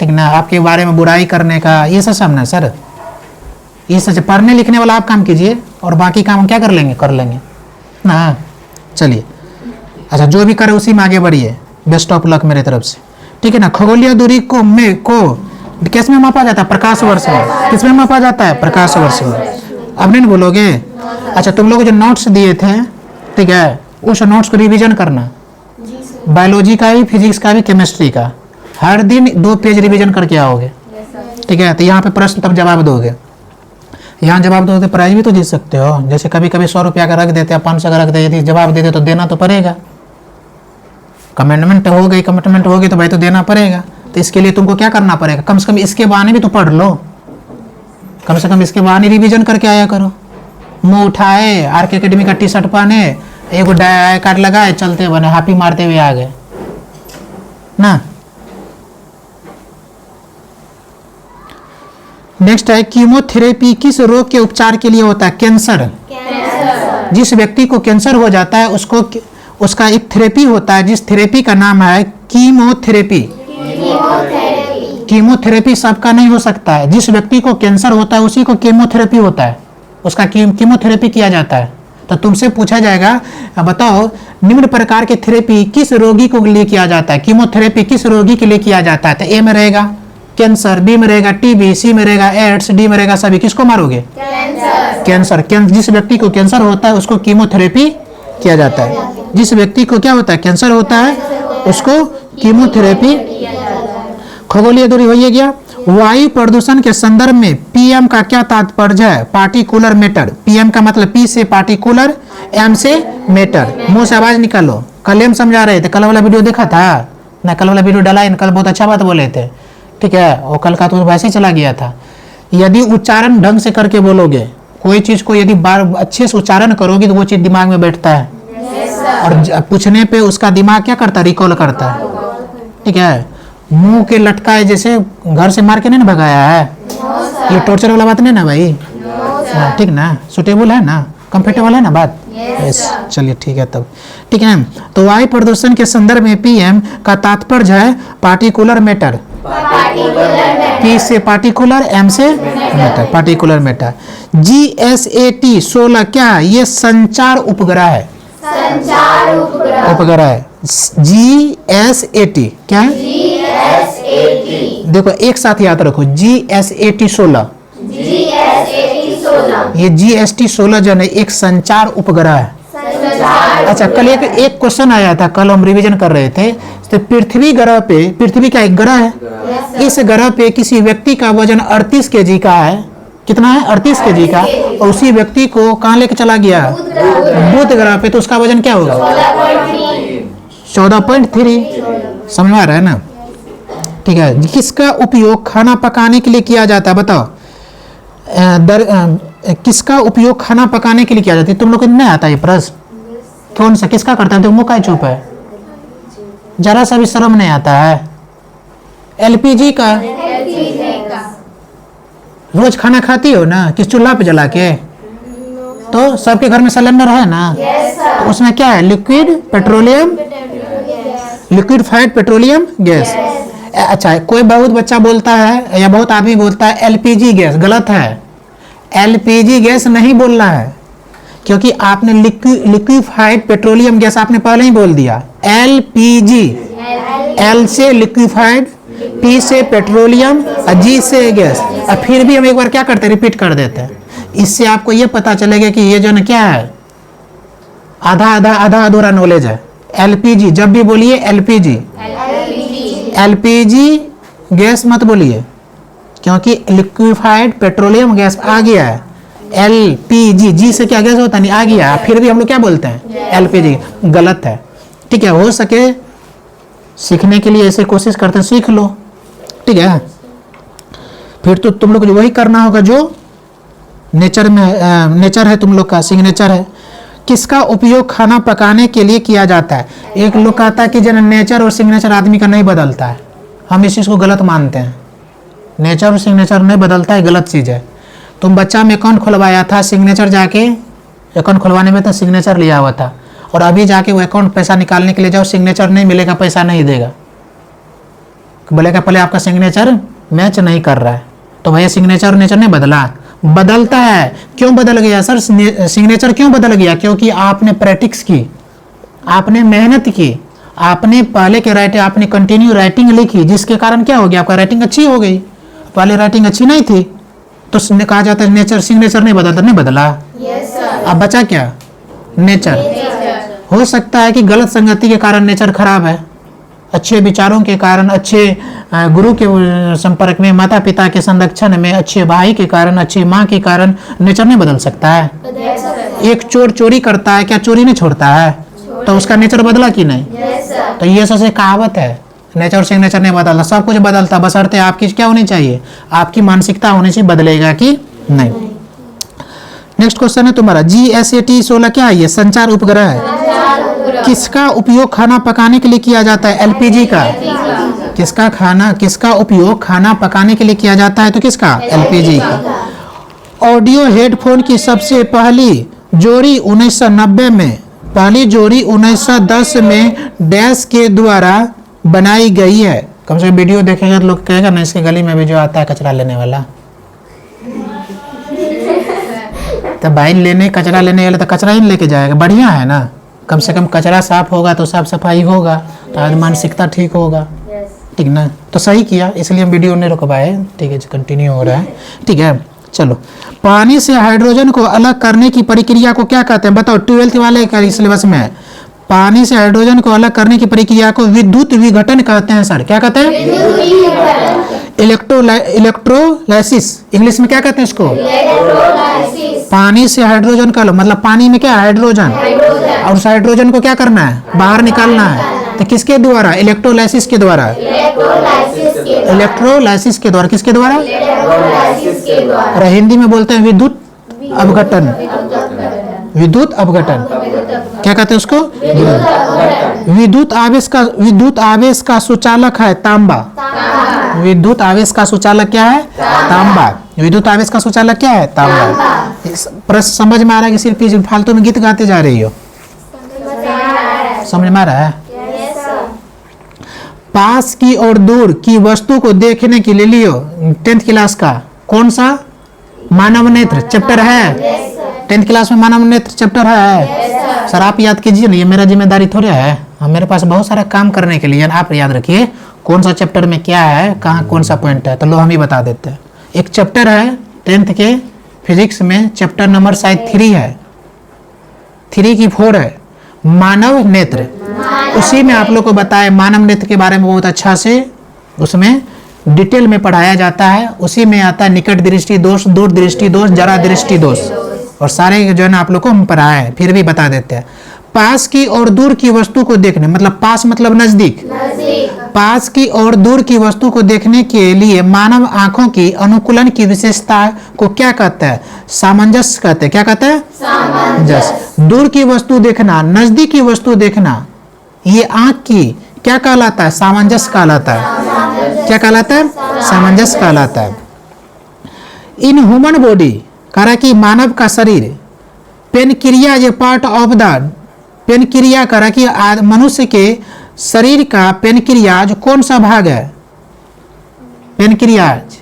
ठीक ना, आपके बारे में बुराई करने का, ये सब ना सर। ये सच पढ़ने लिखने वाला आप काम कीजिए और बाकी काम हम क्या कर लेंगे ना। चलिए अच्छा, जो भी करे उसी में आगे बढ़िए। बेस्ट ऑफ लक मेरे तरफ से, ठीक है ना। खगोलीय दूरी को किस में मापा जाता है? प्रकाश वर्ष में। किस में मापा जाता है? प्रकाश वर्ष में। अब नहीं बोलोगे? अच्छा, तुम लोग जो नोट्स दिए थे, ठीक है, उस नोट्स को रिवीजन करना, बायोलॉजी का भी, फिजिक्स का भी, केमिस्ट्री का, हर दिन 2 पेज रिवीजन करके आओगे, ठीक है। तो यहाँ पे प्रश्न तब जवाब दोगे, यहाँ जवाब दोगे तो प्राइज भी तो जीत सकते हो। जैसे कभी कभी 100 रुपया का रख देते हैं, 500 का रख देते, यदि जवाब देते तो देना तो पड़ेगा। कमिटमेंट हो गई तो भाई तो देना पड़ेगा। तो इसके लिए तुमको क्या करना पड़ेगा? कम से कम इसके बहाने भी तो पढ़ लो, कम से कम इसके बहाने रिवीजन करके आया करो। मुंह उठाए, RK एकेडमी का टी-शर्ट पहने, एक आई कार्ड लगाए, चलते बने, हापी मारते हुए आ गए ना। नेक्स्ट है, कीमोथेरेपी किस रोग के उपचार के लिए होता है? कैंसर। जिस व्यक्ति को कैंसर हो जाता है उसका एक थेरेपी होता है, जिस थेरेपी का नाम है कीमोथेरेपी। कीमोथेरेपी सबका नहीं हो सकता है। जिस व्यक्ति को कैंसर होता है उसी को कीमोथेरेपी होता है, उसका कीमोथेरेपी किया जाता है। तो तुमसे पूछा जाएगा, बताओ निम्न प्रकार के थेरेपी किस रोगी को लिए किया जाता है? कीमोथेरेपी किस रोगी के लिए किया जाता है? तो ए में रहेगा कैंसर, बी में रहेगा TB, सी में रहेगा एड्स, डी में रहेगा सभी। किसको मारोगे? कैंसर। जिस व्यक्ति को कैंसर होता है उसको कीमोथेरेपी किया जाता है। जिस व्यक्ति को क्या होता है? कैंसर होता है, उसको कीमोथेरेपी। खगोलीय दूरी हो गया। वायु प्रदूषण के संदर्भ में PM का क्या तात्पर्य है? Particular matter. PM का मतलब P से पार्टिकुलर, M से मैटर। मुंह से आवाज निकालो। कल हम समझा रहे थे, कल वाला वीडियो देखा था ना? कल वाला वीडियो डाला, कल बहुत अच्छा बात बोले थे, ठीक है। और कल का तो वैसे ही चला गया था। यदि उच्चारण ढंग से करके बोलोगे, कोई चीज को यदि बार अच्छे से उच्चारण करोगे तो वो चीज दिमाग में बैठता है, और पूछने पे उसका दिमाग क्या करता है? रिकॉल करता है, ठीक है। मुंह के लटकाए जैसे घर से मार के नहीं भगाया है, ये टॉर्चर वाला बात नहीं ना भाई, ठीक ना? सुटेबल है ना? कंफर्टेबल है ना बात? यस, चलिए ठीक है तब, ठीक है। तो वायु प्रदूषण के संदर्भ में PM का तात्पर्य है पार्टिकुलर मैटर। P से पार्टिकुलर, M से मैटर, पार्टिकुलर मैटर। GSAT 16 क्या है? ये संचार उपग्रह है। उपग्रह है। GSAT क्या है? देखो एक साथ याद रखो, GSAT 16। ये GST 16 जो है एक संचार उपग्रह है। अच्छा, कल एक क्वेश्चन आया था, कल हम रिवीजन कर रहे थे। तो पृथ्वी ग्रह पे, पृथ्वी का एक ग्रह है, इस ग्रह पे किसी व्यक्ति का वजन 38 kg का है। कितना है? 38 kg का। और उसी व्यक्ति को कहाँ लेके चला गया? बुध ग्रह पे। तो उसका वजन क्या होगा? 14.3। समझ में आ रहा है ना? ठीक है। किसका उपयोग खाना पकाने के लिए किया जाता है? बताओ। किसका उपयोग खाना पकाने के लिए किया जाता है? तुम लोग को नहीं आता ये प्रश्न? कौन सा किसका करता है? तो मुँह का चुप है, जरा सा भी शर्म नहीं आता है। LPG का। रोज खाना खाती हो ना, किस चूल्हा पे जला के? तो सबके घर में सिलेंडर है ना? तो उसमें क्या है? Liquid petroleum gas. अच्छा, कोई बहुत बच्चा बोलता है या बहुत आदमी बोलता है LPG गैस। गलत है, LPG गैस नहीं बोलना है, क्योंकि आपने लिक्विफाइड पेट्रोलियम गैस आपने पहले ही बोल दिया। LPG, L से लिक्विफाइड, P से पेट्रोलियम और G से गैस। और फिर भी हम एक बार क्या करते हैं? रिपीट कर देते हैं। इससे आपको ये पता चलेगा कि ये जो ना क्या है, आधा अधूरा नॉलेज है। LPG जब भी बोलिए LPG गैस मत बोलिए, क्योंकि लिक्विफाइड पेट्रोलियम गैस आ गया है। LPG, जी से क्या गैस होता नहीं, आ गया, फिर भी हम लोग क्या बोलते हैं LPG, गलत है। ठीक है, हो सके सीखने के लिए ऐसे कोशिश करते हैं, सीख लो। ठीक है, फिर तो तुम लोग वही करना होगा जो नेचर में नेचर है, तुम लोग का सिग्नेचर है। किसका उपयोग खाना पकाने के लिए किया जाता है? एक लोग कहता है कि जन नेचर और सिग्नेचर आदमी का नहीं बदलता है, हम इस चीज़ को गलत मानते हैं। नेचर और सिग्नेचर नहीं बदलता है, गलत चीज़ है। तुम बच्चा में अकाउंट खुलवाया था, सिग्नेचर जाके अकाउंट खुलवाने में तो सिग्नेचर लिया हुआ था, और अभी जाके वो अकाउंट पैसा निकालने के लिए जाओ, सिग्नेचर नहीं मिलेगा, पैसा नहीं देगा, बोलेगा पहले आपका सिग्नेचर मैच नहीं कर रहा है। तो भैया सिग्नेचर और नेचर नहीं बदला, बदलता है। क्यों बदल गया सर? सिग्नेचर क्यों बदल गया? क्योंकि आपने प्रैक्टिस की, आपने मेहनत की, आपने पहले के राइटिंग, आपने कंटिन्यू राइटिंग लिखी, जिसके कारण क्या हो गया, आपका राइटिंग अच्छी हो गई। पहले राइटिंग अच्छी नहीं थी तो कहा जाता है नेचर, सिग्नेचर नहीं बदलता, नहीं बदला। अब बचा क्या? नेचर। हो सकता है कि गलत संगति के कारण नेचर खराब है, अच्छे विचारों के कारण, अच्छे गुरु के संपर्क में, माता पिता के संरक्षण में, अच्छे भाई के कारण, अच्छी माँ के कारण नेचर नहीं बदल सकता है। एक चोर चोरी करता है, क्या चोरी नहीं छोड़ता है? तो उसका नेचर बदला कि नहीं? तो ये सबसे कहावत है, नेचर से नेचर नहीं बदलता, सब कुछ बदलता, बशर्ते आपकी क्या होनी चाहिए, आपकी मानसिकता होनी चाहिए, बदलेगा कि नहीं। नेक्स्ट क्वेश्चन है तुम्हारा GSAT 16 क्या है? ये संचार उपग्रह है। किसका उपयोग खाना पकाने के लिए किया जाता है? LPG का। किसका उपयोग खाना पकाने के लिए किया जाता है? तो किसका? LPG का। ऑडियो हेडफोन की सबसे पहली जोड़ी 1990 में, पहली जोड़ी 1910 में डैश के द्वारा बनाई गई है। कम से कम वीडियो देखेगा तो लोग कहेगा ना, इसके गली में भी जो आता है कचरा लेने वाला, तो भाई लेने कचरा लेने वाला तो कचरा ही लेके जाएगा, बढ़िया है ना। कम से कम कचरा साफ होगा तो साफ सफाई होगा, तो आज मानसिकता ठीक होगा। ठीक ना, तो सही किया, इसलिए हम वीडियो नहीं रुकवाए। ठीक है, कंटिन्यू हो रहा है। ठीक है, चलो। पानी से हाइड्रोजन को अलग करने की प्रक्रिया को क्या कहते हैं? बताओ, 12th वाले का सिलेबस में है। पानी से हाइड्रोजन को अलग करने की प्रक्रिया को विद्युत विघटन कहते हैं सर। क्या कहते हैं? इलेक्ट्रोलाइसिस। इंग्लिश में क्या कहते हैं इसको? पानी से हाइड्रोजन का, मतलब पानी में क्या है? हाइड्रोजन, और उस हाइड्रोजन को क्या करना है? बाहर निकालना है। तो किसके द्वारा? इलेक्ट्रोलाइसिस के द्वारा। इलेक्ट्रोलाइसिस के द्वारा। किसके द्वारा? और हिंदी में बोलते हैं विद्युत अपघटन। विद्युत अपघटन क्या कहते हैं उसको? विद्युत आवेश का सुचालक है तांबा। विद्युत आवेश का सुचालक क्या है? तांबा। विद्युत आवेश का सुचालक क्या है? तांबा। प्रश्न समझ में आ रहा है कि सिर्फ फालतू में गीत गाते जा रही हो? समझ में आ रहा है? पास की और दूर की वस्तु को देखने के लिए लियो 10th क्लास का कौन सा? मानव नेत्र चैप्टर है। 10th क्लास में मानव नेत्र चैप्टर है। सर आप याद कीजिए ना, ये मेरा जिम्मेदारी थोड़ी है। मेरे पास बहुत सारा काम करने के लिए, आप याद रखिए कौन सा चैप्टर में क्या है, कहाँ कौन सा पॉइंट है, तो लो हम ही बता देते हैं। एक चैप्टर है 10th के फिजिक्स में, चैप्टर नंबर शायद 3 है, 3 की 4 है, मानव नेत्र। उसी में आप लोग को बताया मानव नेत्र के बारे में बहुत अच्छा से, उसमें डिटेल में पढ़ाया जाता है। उसी में आता है निकट दृष्टि दोष, दूर दृष्टि दोष, जरा दृष्टि दोष, और सारे जो है ना आप लोग को हम पढ़ाए हैं, फिर भी बता देते हैं। पास की और दूर की वस्तु को देखने, मतलब पास मतलब नजदीक, पास की और दूर की वस्तु को देखने के लिए मानव आंखों की अनुकूलन की विशेषता को क्या कहते हैं? सामंजस्य कहते हैं। क्या कहते हैं? सामंजस्य। दूर की वस्तु देखना, नजदीक की वस्तु देखना, ये आंख की क्या कहलाता है? सामंजस्य कहलाता है। क्या कहलाता है? सामंजस्य कहलाता है। इन ह्यूमन बॉडी कह रहा कि मानव का शरीर, पेनक्रिया ये पार्ट ऑफ द, पेनक्रिया कह रहा कि मनुष्य के शरीर का पेनक्रियाज कौन सा भाग है? पेनक्रियाज,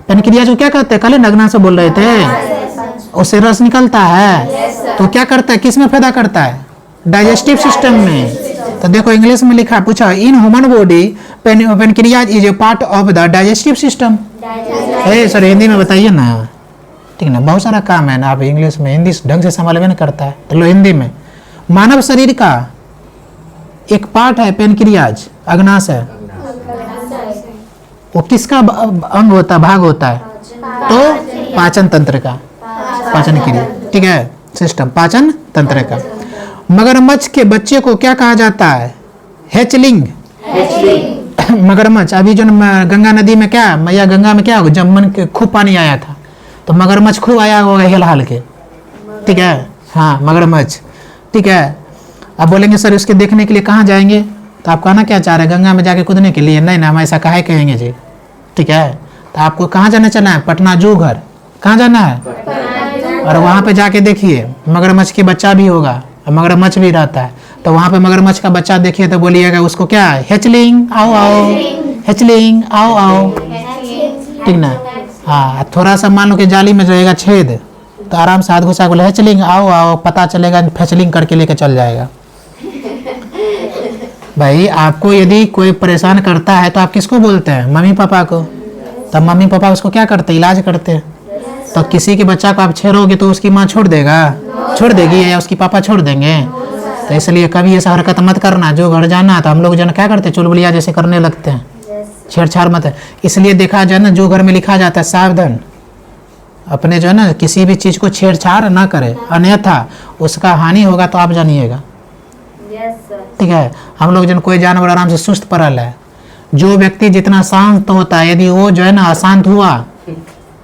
पेनक्रियाज को क्या कहते हैं? कल नगना से बोल रहे थे, उससे रस निकलता है, तो क्या करता है? किस में पैदा करता है? डाइजेस्टिव सिस्टम में। तो देखो इंग्लिश में लिखा, पूछा in human body pancreas is a part of the digestive system. Sir Hindi में बताइए ना, ठीक ना, बहुत सारा काम है ना, आप इंग्लिश में हिंदी ढंग से संभाल में नहीं करता है, तो लो हिंदी में। मानव शरीर का एक पार्ट है पेनक्रियाज, अग्नाशय, वो किसका अंग होता है? भाग होता है? तो पाचन तंत्र का, पाचन क्रिया, ठीक है, सिस्टम पाचन तंत्र का। मगरमच्छ के बच्चे को क्या कहा जाता है? हैचलिंग। मगरमच्छ अभी जो गंगा नदी में क्या, मैया गंगा में क्या होगा, जब मन के खूब पानी आया था तो मगरमच्छ खूब आया होगा हिल हाल के, ठीक है, हाँ मगरमच्छ, ठीक है। अब बोलेंगे सर इसके देखने के लिए कहाँ जाएंगे, तो आप कहना क्या चाह रहे हैं, गंगा में जाके कूदने के लिए? नहीं ना, हम ऐसा काहे कहेंगे जी, ठीक है। तो आपको कहाँ जाना चाहना है? पटना जू घर, कहाँ जाना है? और वहाँ पे जाके देखिए मगरमच्छ के बच्चा भी होगा, मगरमच्छ भी रहता है, तो वहाँ पे मगरमच्छ का बच्चा देखिए तो बोलिएगा उसको क्या, हैचलिंग, आओ आओ, हैचलिंग, आओ आओ, ठीक ना। हाँ, थोड़ा सा मान लो कि जाली में रहेगा छेद, तो आराम से हाथ घुसा बोले हैचलिंग, आओ आओ, पता चलेगा फैचलिंग करके लेके चल जाएगा। भाई आपको यदि कोई परेशान करता है तो आप किसको बोलते हैं? मम्मी पापा को। तब मम्मी पापा उसको क्या करते हैं? इलाज करते हैं। तो किसी के बच्चा को आप छेड़ोगे तो उसकी माँ छोड़ देगा, छोड़ देगी, या उसकी पापा छोड़ देंगे? तो इसलिए कभी ऐसा हरकत मत करना। जो घर जाना तो हम लोग जन क्या करते हैं, चुलबुलिया जैसे करने लगते हैं, छेड़छाड़ मत। इसलिए देखा जाए ना, जो घर में लिखा जाता है सावधान, अपने जो है ना किसी भी चीज़ को छेड़छाड़ ना करे, अन्यथा उसका हानि होगा तो आप जानिएगा, ठीक है। हम लोग जन कोई जानवर आराम से सुस्त पड़ल है, जो व्यक्ति जितना शांत होता है यदि वो जो है ना अशांत हुआ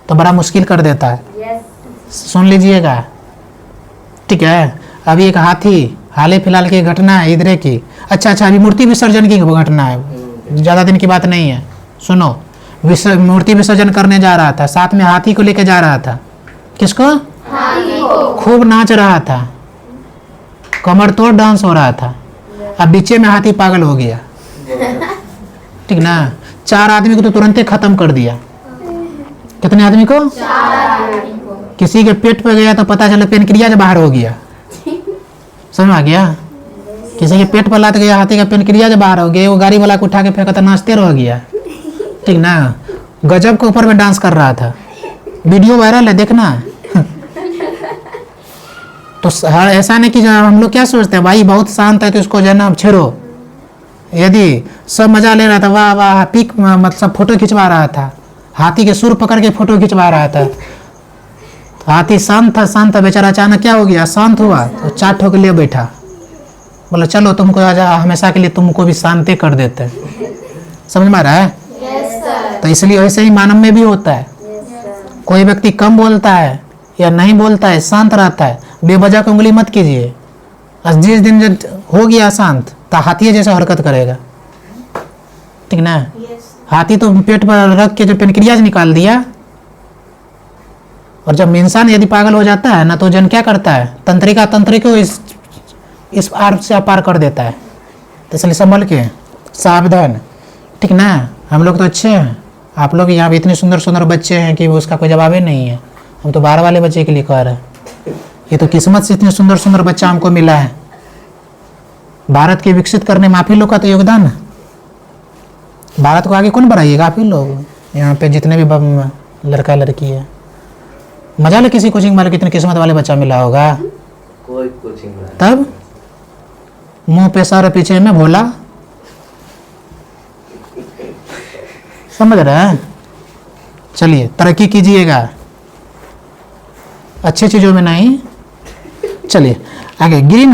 तो बड़ा मुश्किल कर देता है। सुन लीजिएगा, ठीक है। अभी एक हाथी, हाल ही फिलहाल की घटना है इधर की, अच्छा अभी मूर्ति विसर्जन की घटना है, ज़्यादा दिन की बात नहीं है, सुनो। मूर्ति विसर्जन करने जा रहा था, साथ में हाथी को लेके जा रहा था। किसको? हाथी को। खूब नाच रहा था, कमर तोड़ डांस हो रहा था। अब बीचे में हाथी पागल हो गया, ठीक ना। 4 आदमी को तो तुरंत ही खत्म कर दिया। कितने आदमी को? 4 आदमी को। किसी के पेट पे गया तो पता चला पेनक्रियाज बाहर हो गया, समझ आ गया। किसी के पेट पर लात गया, हाथी का पेनक्रियाज बाहर हो गया, वो गाड़ी वाला को उठा के फेंका तो नाचते रह गया, ठीक ना। गजब के ऊपर में डांस कर रहा था, वीडियो वायरल है, देखना। तो ऐसा नहीं कि हम लोग क्या सोचते हैं, भाई बहुत शांत है तो इसको जो है ना छेड़ो। यदि सब मजा ले रहा था, वाह वाह, पिक मतलब फोटो खिंचवा रहा था, हाथी के सुर पकड़ के फोटो खिंचवा रहा था, हाथी शांत था बेचारा। अचानक क्या हो गया, शांत हुआ तो 4 ठोक लिए बैठा, बोला चलो तुमको हमेशा के लिए तुमको भी शांति कर देते हैं। समझ में आ रहा है? तो इसलिए वैसे ही मानव में भी होता है। कोई व्यक्ति कम बोलता है या नहीं बोलता है, शांत रहता है, बेवजह को उंगली मत कीजिए। जिस दिन जब हो गया शांत तो हाथी जैसा हरकत करेगा, ठीक ना। हाथी तो पेट पर रख के जो पेनक्रियाज निकाल दिया, और जब इंसान यदि पागल हो जाता है ना तो जन क्या करता है, तंत्रिका को इस पार से अपार कर देता है। तो इसलिए संभल के, सावधान, ठीक ना। हम लोग तो अच्छे हैं, आप लोग यहाँ भी इतने सुंदर सुंदर बच्चे हैं कि उसका कोई जवाब ही नहीं है। हम तो बाहर वाले बच्चे के लिए कह रहे हैं, ये तो किस्मत से इतने सुंदर सुंदर बच्चा हमको मिला है। भारत के विकसित करने में आप ही लोग का तो योगदान है। भारत को आगे कौन बढ़ाइएगा? आप ही लोग। यहाँ पे जितने भी लड़का लड़की है, मजा ले किसी कोचिंग वाले, कितने किस्मत वाले बच्चा मिला होगा। कोई कोचिंग तब मुंह पे सर पीछे में भोला, समझ रहे हैं। चलिए तरक्की कीजिएगा, अच्छी चीजों में नहीं। चलिए आगे। ग्रीन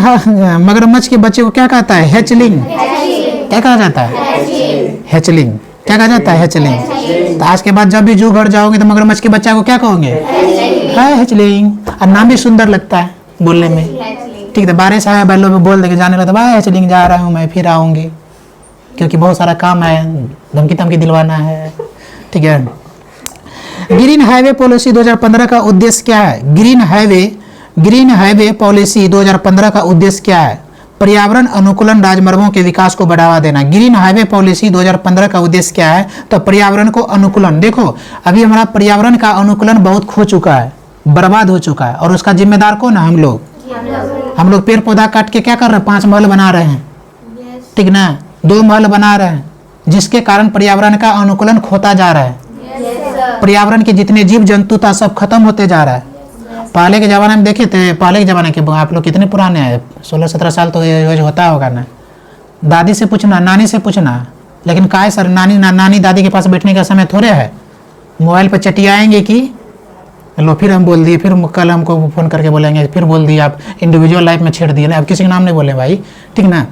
मगरमच्छ के बच्चे को क्या कहता है? हैचलिंग। क्या कहा जाता है? हैचलिंग। क्या कहा जाता है? हैचलिंग। तो आज के बाद जब भी जू घर जाओगे तो मगरमच्छ के बच्चा को क्या कहोगे? हैचलिंग। और नाम भी सुंदर लगता है बोलने में, ठीक है। बारिश आया, बैलों में बोल देके जाने लगता, भाई हैचलिंग जा रहा हूँ मैं, फिर आऊँगी, क्योंकि बहुत सारा काम है, धमकी धमकी दिलवाना है, ठीक है। ग्रीन हाईवे पॉलिसी 2015 का उद्देश्य क्या है? ग्रीन हाईवे पॉलिसी 2015 का उद्देश्य क्या है? पर्यावरण अनुकूलन राजमार्गों के विकास को बढ़ावा देना। ग्रीन हाईवे पॉलिसी 2015 का उद्देश्य क्या है? तो पर्यावरण को अनुकूलन। देखो अभी हमारा पर्यावरण का अनुकूलन बहुत खो चुका है, बर्बाद हो चुका है, और उसका जिम्मेदार कौन है? हम लोग पेड़ पौधा काट के क्या कर रहे हैं? 5 महल बना रहे हैं, ठीक ना, 2 महल बना रहे हैं, जिसके कारण पर्यावरण का अनुकूलन खोता जा रहा है। पर्यावरण के जितने जीव जंतु था सब खत्म होते जा रहा है। पहले के ज़माने में देखे थे, पहले के ज़माने के आप लोग कितने पुराने हैं, 16-17 साल तो ये होता होगा ना। दादी से पूछना, नानी से पूछना, लेकिन काय सर नानी दादी के पास बैठने का समय थोड़े है। मोबाइल पर चटियाएंगे कि लो फिर हम बोल दिए, फिर कल हमको फ़ोन करके बोलेंगे, फिर बोल दिए आप इंडिविजुअल लाइफ में छेड़ दिए ना, अब किसी का नाम नहीं बोले भाई, ठीक ना।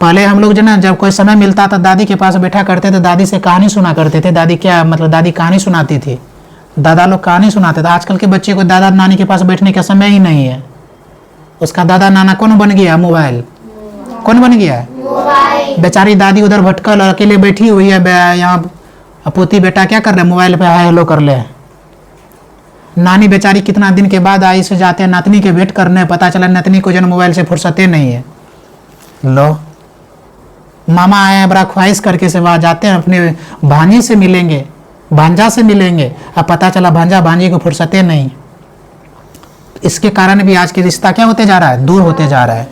पहले हम लोग जो ना जब कोई समय मिलता था दादी के पास बैठा करते थे, दादी से कहानी सुना करते थे। दादी क्या मतलब दादी कहानी सुनाती थी, दादा लोग कहानी सुनाते थे। आजकल के बच्चे को दादा नानी के पास बैठने का समय ही नहीं है। उसका दादा नाना कौन बन गया? मोबाइल। कौन बन गया? बेचारी दादी उधर भटकल और अकेले बैठी हुई है, यहाँ पोती बेटा क्या कर रहे हैं? मोबाइल पे हाय हेलो कर ले। नानी बेचारी कितना दिन के बाद आई से जाते हैं नातनी के भेंट करने, पता चला नातनी को जन मोबाइल से फुर्सते नहीं है। लो मामा आए हैं बड़ा ख्वाहिश करके से वहाँ जाते हैं, अपने भांजी से मिलेंगे, भांजा से मिलेंगे, अब पता चला भांजा भांजी को फुर्सते नहीं। इसके कारण भी आज के रिश्ता क्या होते जा रहा है? दूर होते जा रहा है,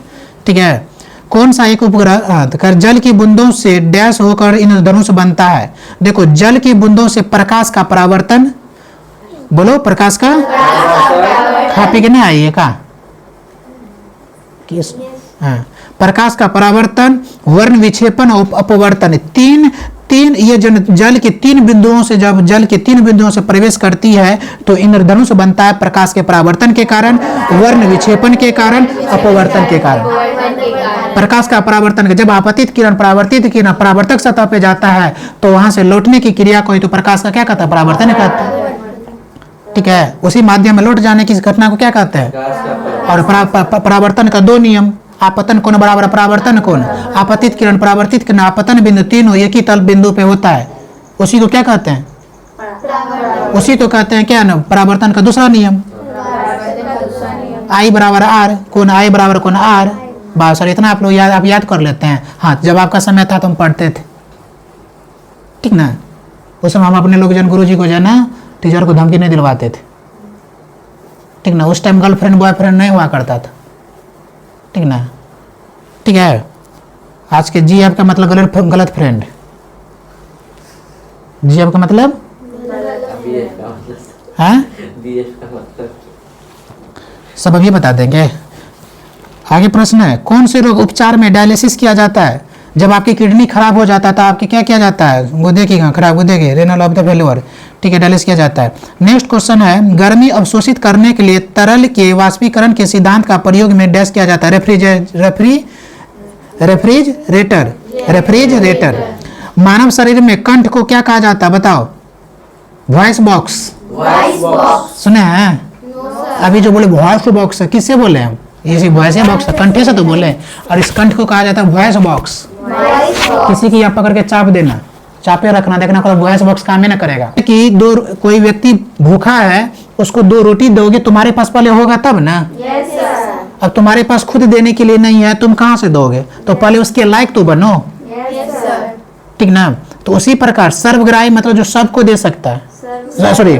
ठीक है। कौन सा एक उपग्रह जल की बूंदों से डैश होकर इंद्रधनुष बनता है? देखो जल की बूंदों से प्रकाश का परावर्तन, बोलो प्रकाश का, खा पी के नहीं आई है का? किस? हाँ, प्रकाश का परावर्तन, वर्ण विक्षेपन और अपवर्तन, तीन ये जल के 3 बिंदुओं से, जब जल के 3 बिंदुओं से प्रवेश करती है तो इंद्रधनुष बनता है, प्रकाश के परावर्तन के कारण, वर्ण विक्षेपण के कारण, अपवर्तन के कारण। प्रकाश का परावर्तन, जब आपतित किरण परावर्तित किरण परावर्तक सतह पे जाता है तो वहां से लौटने की क्रिया को तो प्रकाश का क्या कहता है? परावर्तन कहता है, ठीक है। उसी माध्यम में लौट जाने की घटना को क्या कहते हैं? और परावर्तन का 2 नियम, आपतन कोण बराबर परावर्तन कोण, आपतित किरण परावर्तित किरण आपतन बिंदु तीनों एक ही तल बिंदु पे होता है, उसी को क्या कहते हैं? उसी को कहते हैं क्या ना? परावर्तन का दूसरा नियम। आई बराबर आर, कोण आई बराबर कोण आर। बस सर इतना आप लोग आप याद कर लेते हैं। हाँ, जब आपका समय था तो हम पढ़ते थे, ठीक ना। उस समय हम अपने लोग जन गुरु जी को जो है ना टीचर को धमकी नहीं दिलवाते थे, ठीक ना। उस टाइम गर्लफ्रेंड बॉयफ्रेंड नहीं हुआ करता था, ठीक ना, ठीक है। आज के जी एफ का मतलब गलत फ्रेंड, जी एफ का मतलब है, सब अभी बता देंगे। आगे प्रश्न है, कौन से रोग उपचार में डायलिसिस किया जाता है? जब आपकी किडनी खराब हो जाता है तो आपके क्या किया जाता है? गुर्दे की खराब गुर्दे की रेनल ऑफ द फेल्योर, ठीक है, डायलिसिस किया जाता है। नेक्स्ट क्वेश्चन है, गर्मी अवशोषित करने के लिए तरल के वाष्पीकरण के सिद्धांत का प्रयोग में डैश किया जाता है? रेफ्रिजरेटर। मानव शरीर में कंठ को क्या कहा जाता है? बताओ। वॉइस बॉक्स सुने हैं? अभी जो बोले वॉइस बॉक्स, किससे बोले हम? ये वॉइस बॉक्स कंठे से तो बोले, और इस कंठ को कहा जाता है वॉइस बॉक्स। किसी की आप पकड़ के चाप देना, चापे रखना, देखना कोई वॉइस बॉक्स काम ही ना करेगा। कि कोई व्यक्ति भूखा है, उसको 2 रोटी दोगे, तुम्हारे पास पहले होगा तब ना। अब तुम्हारे पास खुद देने के लिए नहीं है, तुम कहाँ से दोगे? तो पहले उसके लायक तो बनो, ठीक ना। तो उसी प्रकार सर्वग्राही मतलब जो सबको दे सकता है, सॉरी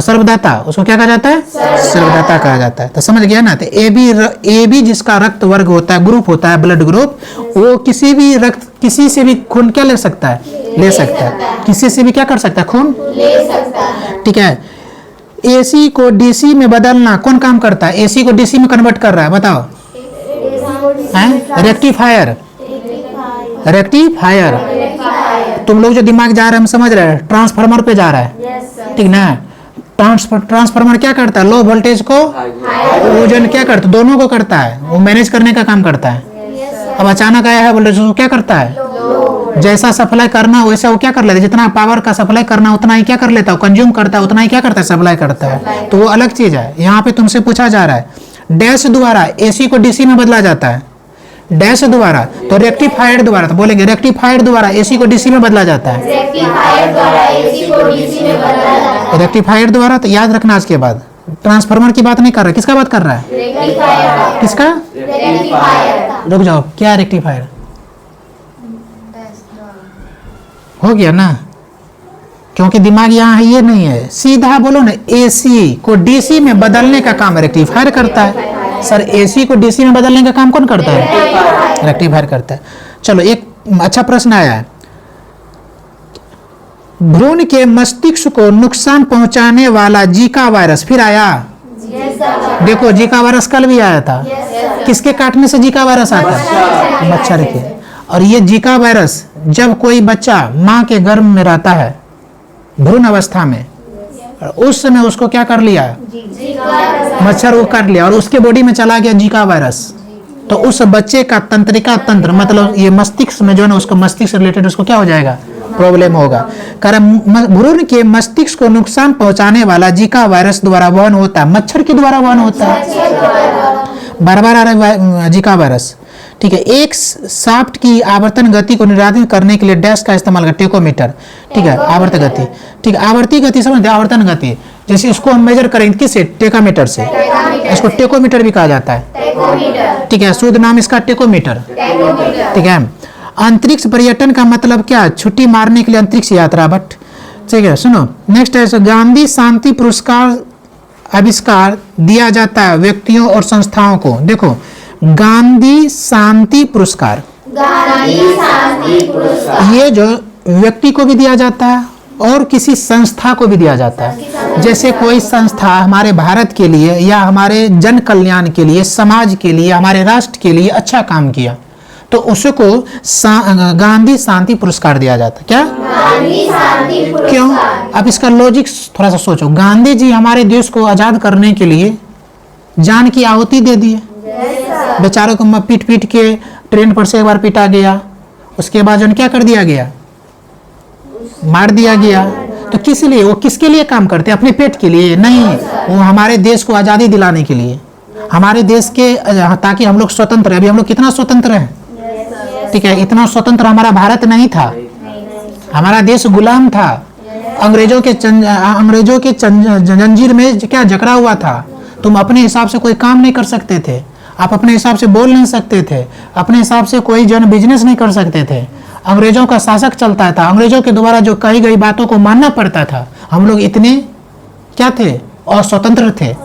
सर्वदाता, उसको क्या कहा जाता है? सर्वदाता कहा जाता है। तो समझ गया ना। तो ए बी जिसका रक्त वर्ग होता है, ग्रुप होता है, ब्लड ग्रुप, वो किसी भी रक्त, किसी से भी खून क्या ले सकता है? ले सकता है। किसी से भी क्या कर सकता है? खून ले सकता है, ठीक है। एसी को डीसी में बदलना कौन काम करता है? एसी को डीसी में कन्वर्ट कर रहा है, बताओ। रेक्टिफायर। तुम लोग जो दिमाग जा रहा है हम समझ रहे हैं, ट्रांसफार्मर पे जा रहा है, ठीक ना। ट्रांसफार्मर क्या करता है? लो वोल्टेज को वो जन क्या करता है? दोनों को करता है, वो मैनेज करने का काम करता है। अब अचानक आया है वोल्टेज, वो क्या करता है? जैसा सप्लाई करना वैसा वो क्या कर लेता है? जितना पावर का सप्लाई करना उतना ही क्या कर लेता है? कंज्यूम करता है, उतना ही क्या करता है? सप्लाई करता है। तो वो अलग चीज है। यहाँ पे तुमसे पूछा जा रहा है डैश द्वारा एसी को डीसी में बदला जाता है, डैश द्वारा, तो रेक्टिफायर द्वारा, तो बोलेंगे रेक्टिफायर द्वारा एसी को डीसी में बदला जाता है। रेक्टिफायर द्वारा, तो याद रखना आज के बाद ट्रांसफार्मर की बात नहीं कर रहा, किसका बात कर रहा है? किसका? रुक जाओ, क्या रेक्टिफायर हो गया ना, क्योंकि दिमाग यहाँ है, ये नहीं है। सीधा बोलो ना, एसी को डीसी में बदलने का काम रेक्टिफायर करता है। सर एसी को डीसी में बदलने का काम कौन करता है? रेक्टिफायर करता है। चलो एक अच्छा प्रश्न आया है, भ्रूण के मस्तिष्क को नुकसान पहुंचाने वाला जीका वायरस फिर आया। देखो जीका वायरस कल भी आया था। किसके काटने से जीका वायरस आता है? मच्छर के। और ये जीका वायरस जब कोई बच्चा माँ के गर्भ में रहता है भ्रूण अवस्था में, उस समय उसको क्या कर लिया, मच्छर वो कर लिया और उसके बॉडी में चला गया जीका वायरस। तो उस बच्चे का तंत्रिका तंत्र मतलब ये मस्तिष्क में जो है ना उसको मस्तिष्क से रिलेटेड उसको क्या हो जाएगा, प्रॉब्लम होगा। कारण भ्रूण के मस्तिष्क को नुकसान पहुंचाने वाला जीका वायरस द्वारा वहन होता है, मच्छर के द्वारा वहन होता है, बार बार आ रहा है जीका वायरस। ठीक है, एक शाफ्ट की आवर्तन गति को निर्धारित करने के लिए डैश का इस्तेमाल करते टेकोमीटर। ठीक है, आवर्त गति। ठीक है, आवर्ती गति समझते, आवर्तन गति जैसे इसको हम मेजर करेंगे किससे, टेकामीटर से। इसको टेकोमीटर भी कहा जाता है। ठीक है, शुद्ध नाम इसका टेकोमीटर। ठीक है, अंतरिक्ष पर्यटन का मतलब क्या, छुट्टी मारने के लिए अंतरिक्ष यात्रा। बट ठीक है, सुनो नेक्स्ट है गांधी शांति पुरस्कार आविष्कार दिया जाता है व्यक्तियों और संस्थाओं को। देखो गांधी शांति पुरस्कार, ये जो व्यक्ति को भी दिया जाता है और किसी संस्था को भी दिया जाता है। जैसे कोई संस्था हमारे भारत के लिए या हमारे जन कल्याण के लिए, समाज के लिए, हमारे राष्ट्र के लिए अच्छा काम किया तो उसको गांधी शांति पुरस्कार दिया जाता है। क्या गांधी शांति पुरस्कार? क्यों? अब इसका लॉजिक थोड़ा सा सोचो। गांधी जी हमारे देश को आजाद करने के लिए जान की आहुति दे दिए। बेचारों को पीट पीट के ट्रेन पर से एक बार पीटा गया, उसके बाद जो क्या कर दिया गया, मार दिया गया। तो किस लिए, वो किसके लिए काम करते हैं, अपने पेट के लिए नहीं, वो हमारे देश को आज़ादी दिलाने के लिए, हमारे देश के, ताकि हम लोग स्वतंत्र हैं। अभी हम लोग कितना स्वतंत्र हैं। ठीक है, इतना स्वतंत्र हमारा भारत नहीं था, हमारा देश गुलाम था, अंग्रेजों के जंजीर में क्या जकड़ा हुआ था। तुम अपने हिसाब से कोई काम नहीं कर सकते थे, आप अपने हिसाब से बोल नहीं सकते थे, अपने हिसाब से कोई जन बिजनेस नहीं कर सकते थे। अंग्रेजों का शासक चलता था, अंग्रेजों के द्वारा जो कही गई बातों को मानना पड़ता था। हम लोग इतने क्या थे, अस्वतंत्र थे।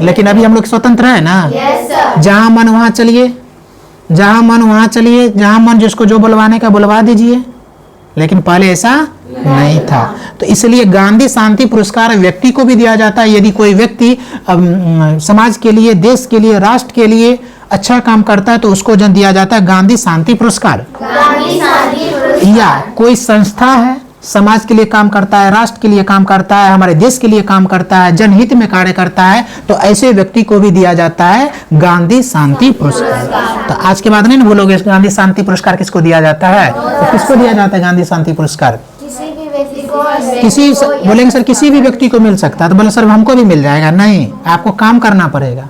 लेकिन अभी हम लोग स्वतंत्र है ना। जहां मन वहां चलिए, जहां मन वहां चलिए, जहां मन जिसको जो बुलवाने का बुलवा दीजिए। लेकिन पहले ऐसा नहीं था। तो इसलिए गांधी शांति पुरस्कार व्यक्ति को भी दिया जाता है। यदि कोई व्यक्ति समाज के लिए, देश के लिए, राष्ट्र के लिए अच्छा काम करता है तो उसको जो दिया जाता है गांधी शांति पुरस्कार। या कोई संस्था है, समाज के लिए काम करता है, राष्ट्र के लिए काम करता है, हमारे देश के लिए काम करता है, जनहित में कार्य करता है, तो ऐसे व्यक्ति को भी दिया जाता है गांधी शांति पुरस्कार। तो आज के बाद नहीं भूलोगे गांधी शांति पुरस्कार किसको दिया जाता है। तो किसको दिया जाता है गांधी शांति पुरस्कार? किसी बोलेंगे सर किसी भी व्यक्ति को मिल सकता है, तो बोले सर हमको भी मिल जाएगा। नहीं, आपको काम करना पड़ेगा।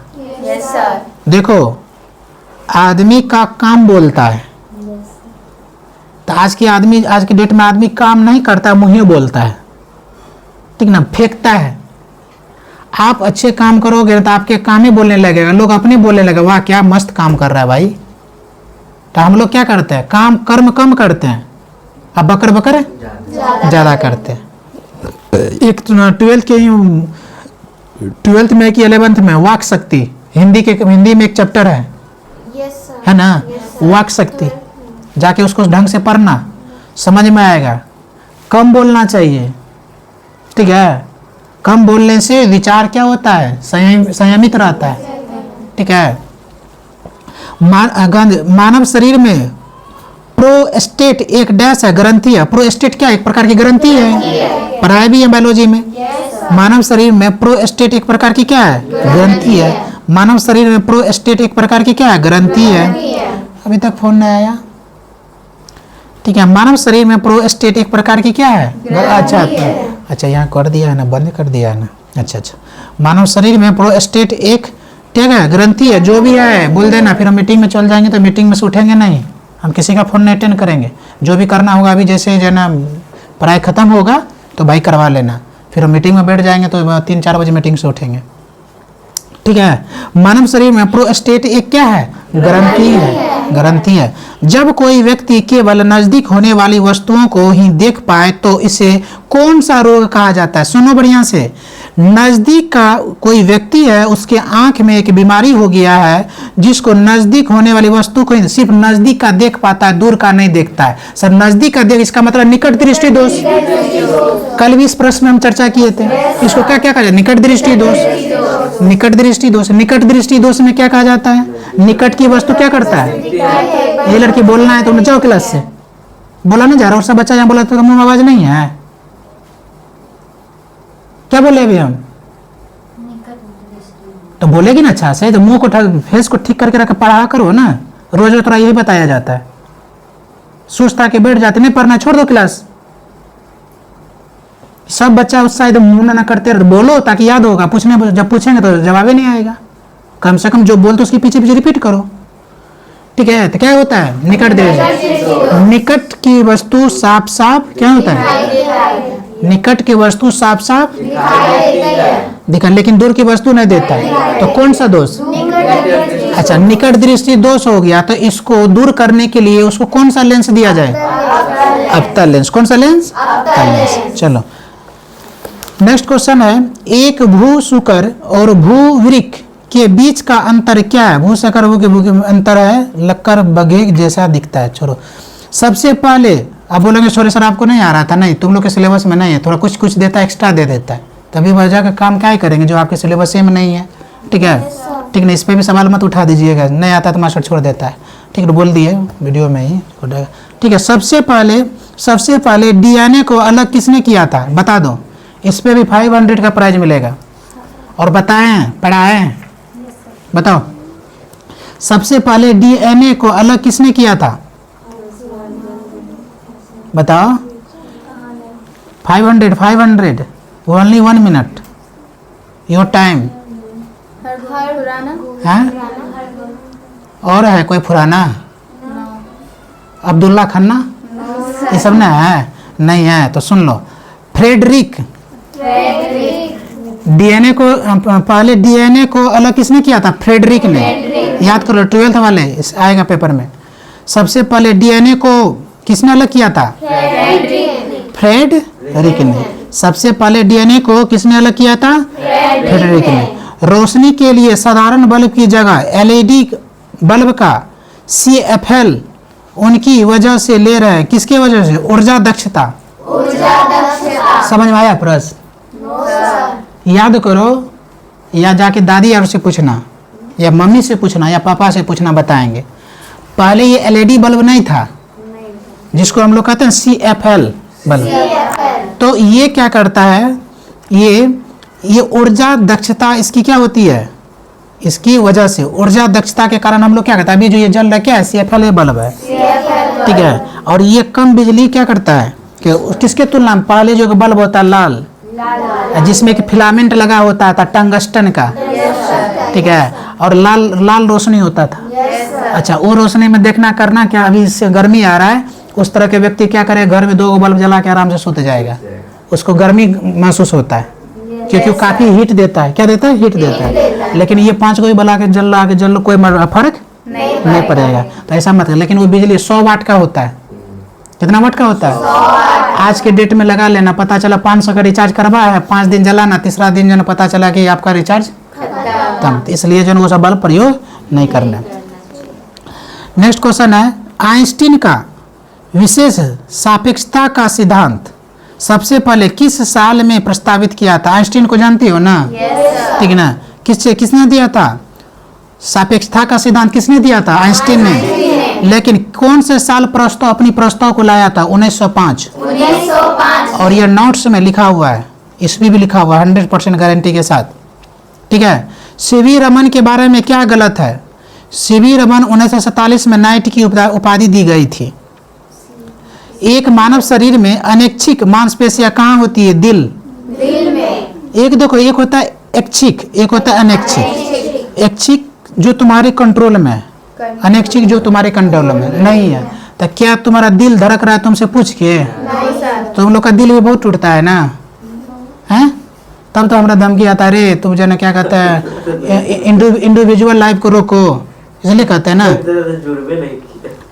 देखो आदमी का काम बोलता है, तो आज की डेट में आदमी काम नहीं करता, मुंह बोलता है। ठीक ना, फेंकता है। आप अच्छे काम करोगे तो आपके काम ही बोलने लगेगा, लोग अपने बोलने लगे वाह क्या मस्त काम कर रहा है भाई। तो हम लोग क्या करते हैं, काम कर्म कम करते हैं, अब बकर बकर ज्यादा करते हैं। एक 12th में कि 11th में वाक शक्ति हिंदी में एक चैप्टर है ना, वाक शक्ति। जाके उसको ढंग से पढ़ना, समझ में आएगा। कम बोलना चाहिए। ठीक है, कम बोलने से विचार क्या होता है, संयमित रहता है। ठीक है, मानव शरीर में प्रोस्टेट एक डैश है, ग्रंथि है। प्रोस्टेट क्या एक प्रकार की ग्रंथि है, पढ़ाई भी है बायोलॉजी में। मानव शरीर में प्रोस्टेट एक प्रकार की क्या है, ग्रंथि है। मानव शरीर में प्रोस्टेट एक प्रकार की क्या है, ग्रंथि है। अभी तक फोन नहीं आया। ठीक है, मानव शरीर में प्रोस्टेट एक प्रकार की क्या है, अच्छा यहाँ कर दिया है ना, बंद कर दिया है ना। अच्छा, मानव शरीर में प्रोस्टेट एक ठीक है ग्रंथि है। जो भी है बोल देना, फिर हम मीटिंग में चल जाएंगे तो मीटिंग में से उठेंगे नहीं, हम किसी का फोन नहीं अटेंड करेंगे। जो भी करना होगा अभी जैसे जो ना पढ़ाई खत्म होगा तो भाई करवा लेना, फिर हम मीटिंग में बैठ जाएंगे तो 3-4 बजे मीटिंग से उठेंगे। ठीक है, मानव शरीर में प्रोस्टेट एक क्या है, ग्रंथि है। जब कोई व्यक्ति केवल नजदीक होने वाली वस्तुओं को ही देख पाए तो इसे कौन सा रोग कहा जाता है। सुनो बढ़िया से, नजदीक का कोई व्यक्ति है, उसके आंख में एक बीमारी हो गया है, जिसको नजदीक होने वाली वस्तु को सिर्फ नजदीक का देख पाता है, दूर का नहीं देखता है। सर नजदीक का देख, इसका मतलब निकट दृष्टि दोष। कल भी इस प्रश्न में हम चर्चा किए थे, इसको क्या क्या कहा जाए, निकट दृष्टि दोष। निकट दृष्टि दोष, निकट दृष्टि दोष में क्या कहा जाता है, निकट की वस्तु क्या करता है। ये लड़की बोलना है तो जाओ क्लास से, बोला नहीं जा रहा, और सब बच्चा यहाँ बोला तो मुंह में आवाज नहीं है। क्या बोले अभी हम? तो बोलेगी ना अच्छा से, तो मुंह को फेस को ठीक करके रख पढ़ा करो ना, रोज थोड़ा यही बताया जाता है। सुस्त आके बैठ जाते, नहीं पढ़ना छोड़ दो क्लास। सब बच्चा उत्साह एकदम मुंह ना करते रहे, बोलो ताकि याद होगा, पूछने जब पूछेंगे तो जवाब ही नहीं आएगा। कम से कम जो बोलते उसके पीछे पीछे रिपीट करो, ठीक है। तो क्या होता है? निकट दृष्टि। निकट की वस्तु साफ साफ क्या होता है? निकट की वस्तु साफ साफ दिखा, लेकिन दूर की वस्तु नहीं देता है। तो कौन सा दोष? अच्छा, निकट दृष्टि दोष हो गया, तो इसको दूर करने के लिए उसको कौन सा लेंस दिया जाए? अवतल लेंस। कौन सा लेंस? अवतल लेंस। चलो नेक्स्ट क्वेश्चन है, एक भू शुकर और भूवृक्ष के बीच का अंतर क्या है? भू शुकर के अंतर है लक्कर बघे जैसा दिखता है। छोड़ो, सबसे पहले अब बोलेंगे सॉरी सर आपको नहीं आ रहा था, नहीं, तुम लोग के सिलेबस में नहीं है, थोड़ा कुछ कुछ देता है, एक्स्ट्रा दे देता है, तभी वजह का काम क्या ही करेंगे जो आपके सिलेबस में नहीं है, ठीक है। ठीक है, इस पर भी सवाल मत उठा दीजिएगा, नहीं आता तो मास्टर छोड़ देता है, ठीक है, बोल दिए वीडियो में ही, ठीक है। सबसे पहले DNA को अलग किसने किया था? बता दो। इस पे भी 500 का प्राइज मिलेगा। और बताएं, पढ़ाएं, बताओ। सबसे पहले DNA को अलग किसने किया था? बताओ। 500 ओनली 1 मिनट योर टाइम। और है कोई पुराना? अब्दुल्ला खन्ना, ये सब ना है? नहीं है तो सुन लो। फ्रेडरिक DNA को पहले DNA को अलग किसने किया था? फ्रेडरिक ने। याद करो 12th वाले आएगा पेपर में। सबसे पहले DNA को किसने अलग किया था? फ्रेडरिक ने। सबसे पहले DNA को किसने अलग किया था? फ्रेडरिक ने। रोशनी के लिए साधारण बल्ब की जगह LED बल्ब का CFL उनकी वजह से ले रहे हैं। किसके वजह से? ऊर्जा दक्षता। समझ में आया प्रश्न? याद करो, या जाके दादी और से पूछना, या मम्मी से पूछना, या पापा से पूछना, बताएंगे। पहले ये LED बल्ब नहीं था, जिसको हम लोग कहते हैं CFL बल्ब। तो ये क्या करता है? ये ऊर्जा दक्षता इसकी क्या होती है? इसकी वजह से ऊर्जा दक्षता के कारण हम लोग क्या करते हैं? अभी जो ये जल रहा है क्या है? CFL बल्ब है, ठीक है। और ये कम बिजली क्या करता है कि किसके तुलना में? पहले जो बल्ब होता है लाल, जिसमें कि फिलामेंट लगा होता था टंगस्टन का, ठीक है, और लाल रोशनी होता था। अच्छा, वो रोशनी में देखना करना क्या, अभी इससे गर्मी आ रहा है, उस तरह के व्यक्ति क्या करे? घर में 2 बल्ब जला के आराम से सोते जाएगा, उसको गर्मी महसूस होता है, क्योंकि वो काफी हीट देता है। क्या देता है? हीट देता है। लेकिन ये 5 को बला के जल लो, कोई फर्क नहीं पड़ेगा। तो ऐसा मत। लेकिन वो बिजली 100 वाट का होता है। कितना वाट का होता है? आज के डेट में लगा लेना, पता चला 500 का रिचार्ज करवा है, 5 दिन जलाना, तीसरा दिन जो पता चला कि आपका रिचार्ज खत्म। इसलिए जो वो सब बल्ब प्रयोग नहीं करना। नेक्स्ट क्वेश्चन है, आइंस्टीन का विशेष सापेक्षता का सिद्धांत सबसे पहले किस साल में प्रस्तावित किया था? आइंस्टीन को जानती हो ना? ठीक है ना। किसने दिया था? सापेक्षता का सिद्धांत किसने दिया था? आइंस्टीन ने। लेकिन कौन से साल अपनी प्रस्ताव को लाया था? 1905। और ये नोट्स में लिखा हुआ है, इसमें भी लिखा हुआ है 100% गारंटी के साथ, ठीक है। सीवी रमन के बारे में क्या गलत है? सीवी रमन 1947 में नाइट की उपाधि दी गई थी। एक मानव शरीर में अनैच्छिक मांसपेशियां कहाँ होती है? दिल में। एक देखो, एक होता है ऐच्छिक, एक होता है अनैच्छिक। ऐच्छिक जो तुम्हारे कंट्रोल में है, अनैच्छिक जो तुम्हारे कंट्रोल में नहीं है। तो क्या तुम्हारा दिल धड़क रहा है तुमसे पूछ के? तुम लोग का दिल भी बहुत टूटता है ना, हैं? तब तो हमारा धमकी आता है, रे तुम जो क्या कहते हैं इंडिविजुअल लाइफ को रोको, इसलिए कहते हैं ना,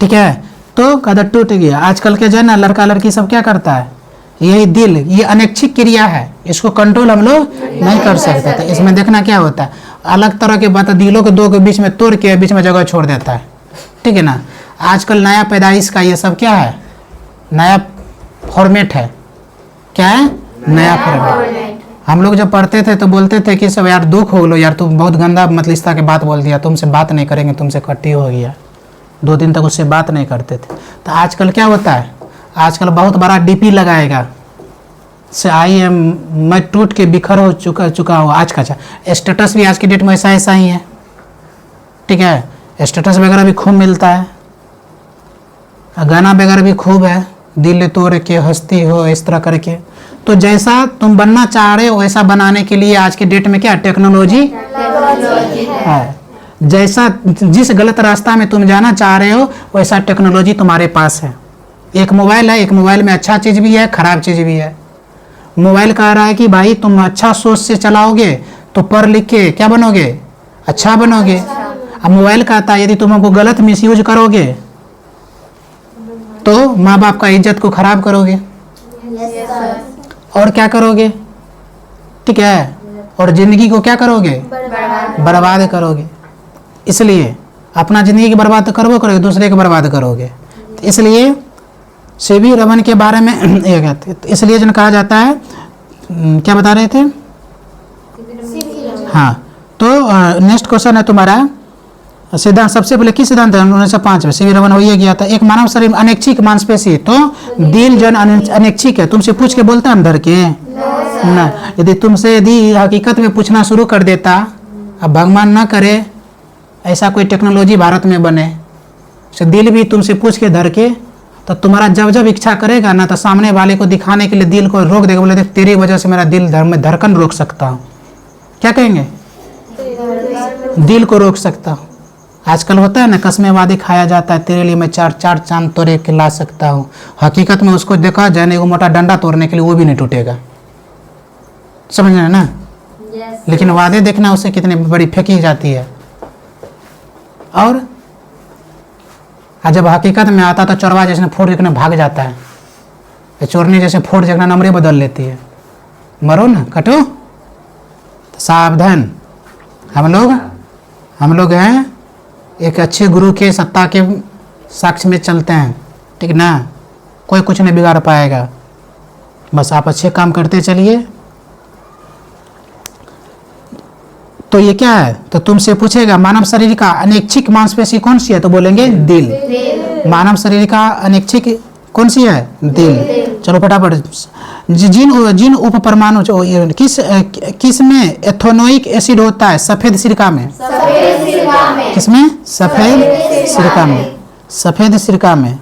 ठीक है। तो कदर टूट गया। आजकल के जो है ना लड़का लड़की सब क्या करता है? यही दिल, ये अनैच्छिक क्रिया है, इसको कंट्रोल हम लोग नहीं कर सकते। तो इसमें देखना क्या होता है, अलग तरह के बात दिलों के 2 के बीच में तोड़ के बीच में जगह छोड़ देता है, ठीक है ना। आजकल नया पैदाइश का ये सब क्या है? नया फॉर्मेट है। क्या है? नया फॉर्मेट। हम लोग जब पढ़ते थे तो बोलते थे कि सब यार दुख हो लो यार, तुम बहुत गंदा मतलिस्ता के बात बोल दिया, तुमसे बात नहीं करेंगे, तुमसे कट्टी हो गया, 2 दिन तक उससे बात नहीं करते थे। तो आजकल क्या होता है? आजकल बहुत बड़ा DP लगाएगा, से आई एम, मैं टूट के बिखर हो चुका हूँ आज का। स्टेटस भी आज की डेट में ऐसा ही है, ठीक है। स्टेटस वगैरह भी खूब मिलता है, गाना वगैरह भी खूब है, दिल तोड़ के हंसती हो इस तरह करके। तो जैसा तुम बनना चाह रहे हो वैसा बनाने के लिए आज के डेट में क्या टेक्नोलॉजी है। जैसा जिस गलत रास्ता में तुम जाना चाह रहे हो वैसा टेक्नोलॉजी तुम्हारे पास है। एक मोबाइल है, एक मोबाइल में अच्छा चीज़ भी है खराब चीज़ भी है। मोबाइल कह रहा है कि भाई तुम अच्छा सोच से चलाओगे तो पढ़ लिख के क्या बनोगे, अच्छा बनोगे। अब मोबाइल कहता है यदि तुम हमको गलत मिसयूज करोगे तो माँ बाप का इज्जत को खराब करोगे और क्या करोगे, ठीक है, और जिंदगी को क्या करोगे, बर्बाद करोगे। इसलिए अपना जिंदगी की बर्बाद तो करोगे, दूसरे को बर्बाद करोगे। तो इसलिए सीवी रमन के बारे में ये कहते, तो इसलिए जो कहा जाता है, क्या बता रहे थे, हाँ। तो नेक्स्ट क्वेश्चन है तुम्हारा सिद्धांत। सबसे पहले किस सिद्धांत है 1905 में सीवी रमन हो गया था। एक मानव शरीर अनैच्छिक मांसपेशी, तो दिल जन अनैच्छिक है। तुमसे पूछ के बोलता है अंदर के ना। यदि तुमसे यदि हकीकत में पूछना शुरू कर देता, अब भगवान ना करे ऐसा कोई टेक्नोलॉजी भारत में बने, तो दिल भी तुमसे पूछ के धर के, तो तुम्हारा जब जब इच्छा करेगा ना तो सामने वाले को दिखाने के लिए दिल को रोक देगा, बोले देख तेरी वजह से मेरा दिल में धड़कन रोक सकता हूँ। क्या कहेंगे, दिल को रोक सकता हूँ। आजकल होता है ना कसमें वादे खाया जाता है, तेरे लिए मैं चार चार चांद तोड़े के ला सकता हूँ। हकीकत में उसको देखा जाने को मोटा डंडा तोड़ने के लिए वो भी नहीं टूटेगा, समझ रहे हैं ना। लेकिन वादे देखना उसे कितनी बड़ी फेंकी जाती है। और जब हकीकत में आता तो चोरवा जैसे फोड़ देखने भाग जाता है, चोरनी जैसे फोड़ देखना नंबरे बदल लेती है, मरो ना कटो। तो सावधान, हम लोग हैं एक अच्छे गुरु के सत्ता के साक्ष्य में चलते हैं, ठीक ना। कोई कुछ नहीं बिगाड़ पाएगा, बस आप अच्छे काम करते चलिए। तो ये क्या है, तो तुमसे पूछेगा मानव शरीर का अनैच्छिक मांसपेशी कौन सी है, तो बोलेंगे दिल। मानव शरीर का अनैच्छिक कौन सी है, दिल। चलो फटाफट, जिन उप परमाणु किस में एथेनोइक एसिड होता है, सफेद सिरका में। किसमें, सफेद सिरका में। सफेद सिरका में।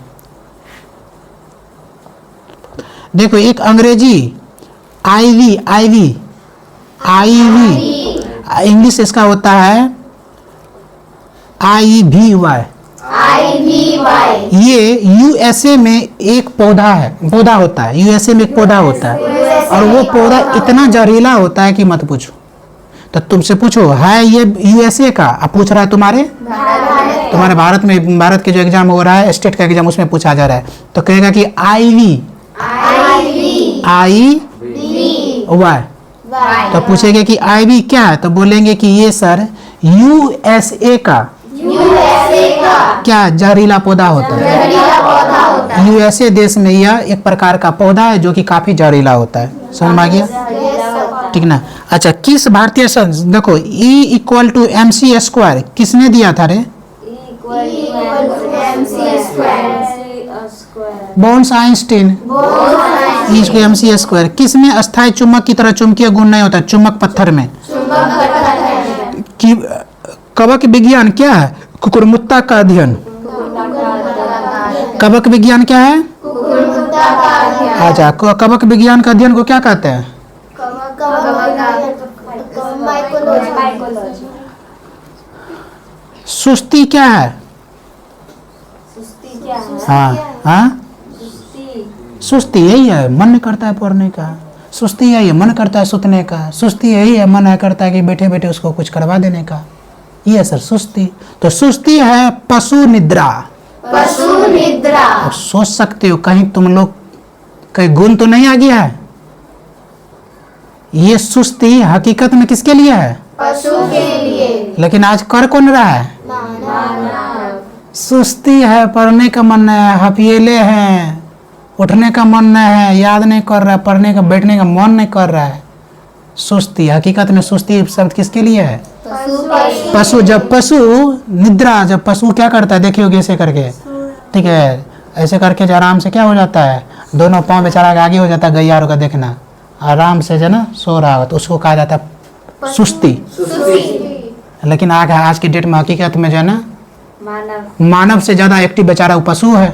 देखो एक अंग्रेजी आईवी इंग्लिश इसका होता है IVY। ये यूएसए में एक पौधा होता है, यूएसए में एक पौधा होता है, और वो पौधा इतना जहरीला होता है कि मत पूछो। तो तुमसे पूछो है ये यूएसए का, अब पूछ रहा है तुम्हारे भारत में, भारत के जो एग्जाम हो रहा है स्टेट का एग्जाम, उसमें पूछा जा रहा है, तो कहेगा कि IVY। तो पूछेंगे कि आईवी क्या है, तो बोलेंगे कि ये सर यूएसए का क्या जहरीला पौधा होता है। यूएसए देश में यह एक प्रकार का पौधा है जो कि काफी जहरीला होता है, समझ में आ गया, ठीक ना। अच्छा, किस भारतीय देखो E = mc², किसने दिया था रे, बोर्न्स आइंस्टीन। E = mc²। किसमें अस्थायी चुंबक की तरह चुंबकीय गुण नहीं होता, चुंबक पत्थर में। कवक विज्ञान क्या है, कुकुरमुत्ता का अध्ययन। कवक विज्ञान क्या है, अच्छा, कवक विज्ञान का अध्ययन को क्या कहते हैं, सुस्ती क्या है, हाँ, सुस्ती यही है, मन नहीं करता है पढ़ने का, सुस्ती यही है, मन करता है सुतने का, सुस्ती यही है, मन करता है कि बैठे बैठे उसको कुछ करवा देने का, ये है सर सुस्ती। तो सुस्ती है पशु निद्रा। अब सोच सकते हो कहीं तुम लोग कहीं गुण तो नहीं आ गया है। ये सुस्ती हकीकत में किसके लिए है, पशु के लिए। लेकिन आज कर कौन रहा है, सुस्ती है, पढ़ने का मन है, हफियेले हैं, उठने का मन नहीं है, याद नहीं कर रहा है, पढ़ने का बैठने का मन नहीं कर रहा है, सुस्ती। हकीकत में सुस्ती शब्द किसके लिए है, पशु। जब पशु निद्रा, जब पशु क्या करता है, देखिए ऐसे करके, ठीक है, ऐसे करके जो आराम से क्या हो जाता है, दोनों पाँव बेचारा के आगे हो जाता है, गैयारों का देखना, आराम से जो है ना सो रहा हो तो उसको कहा जाता है सुस्ती। लेकिन आज के डेट में हकीकत में जो है ना मानव से ज्यादा एक्टिव बेचारा वो पशु है।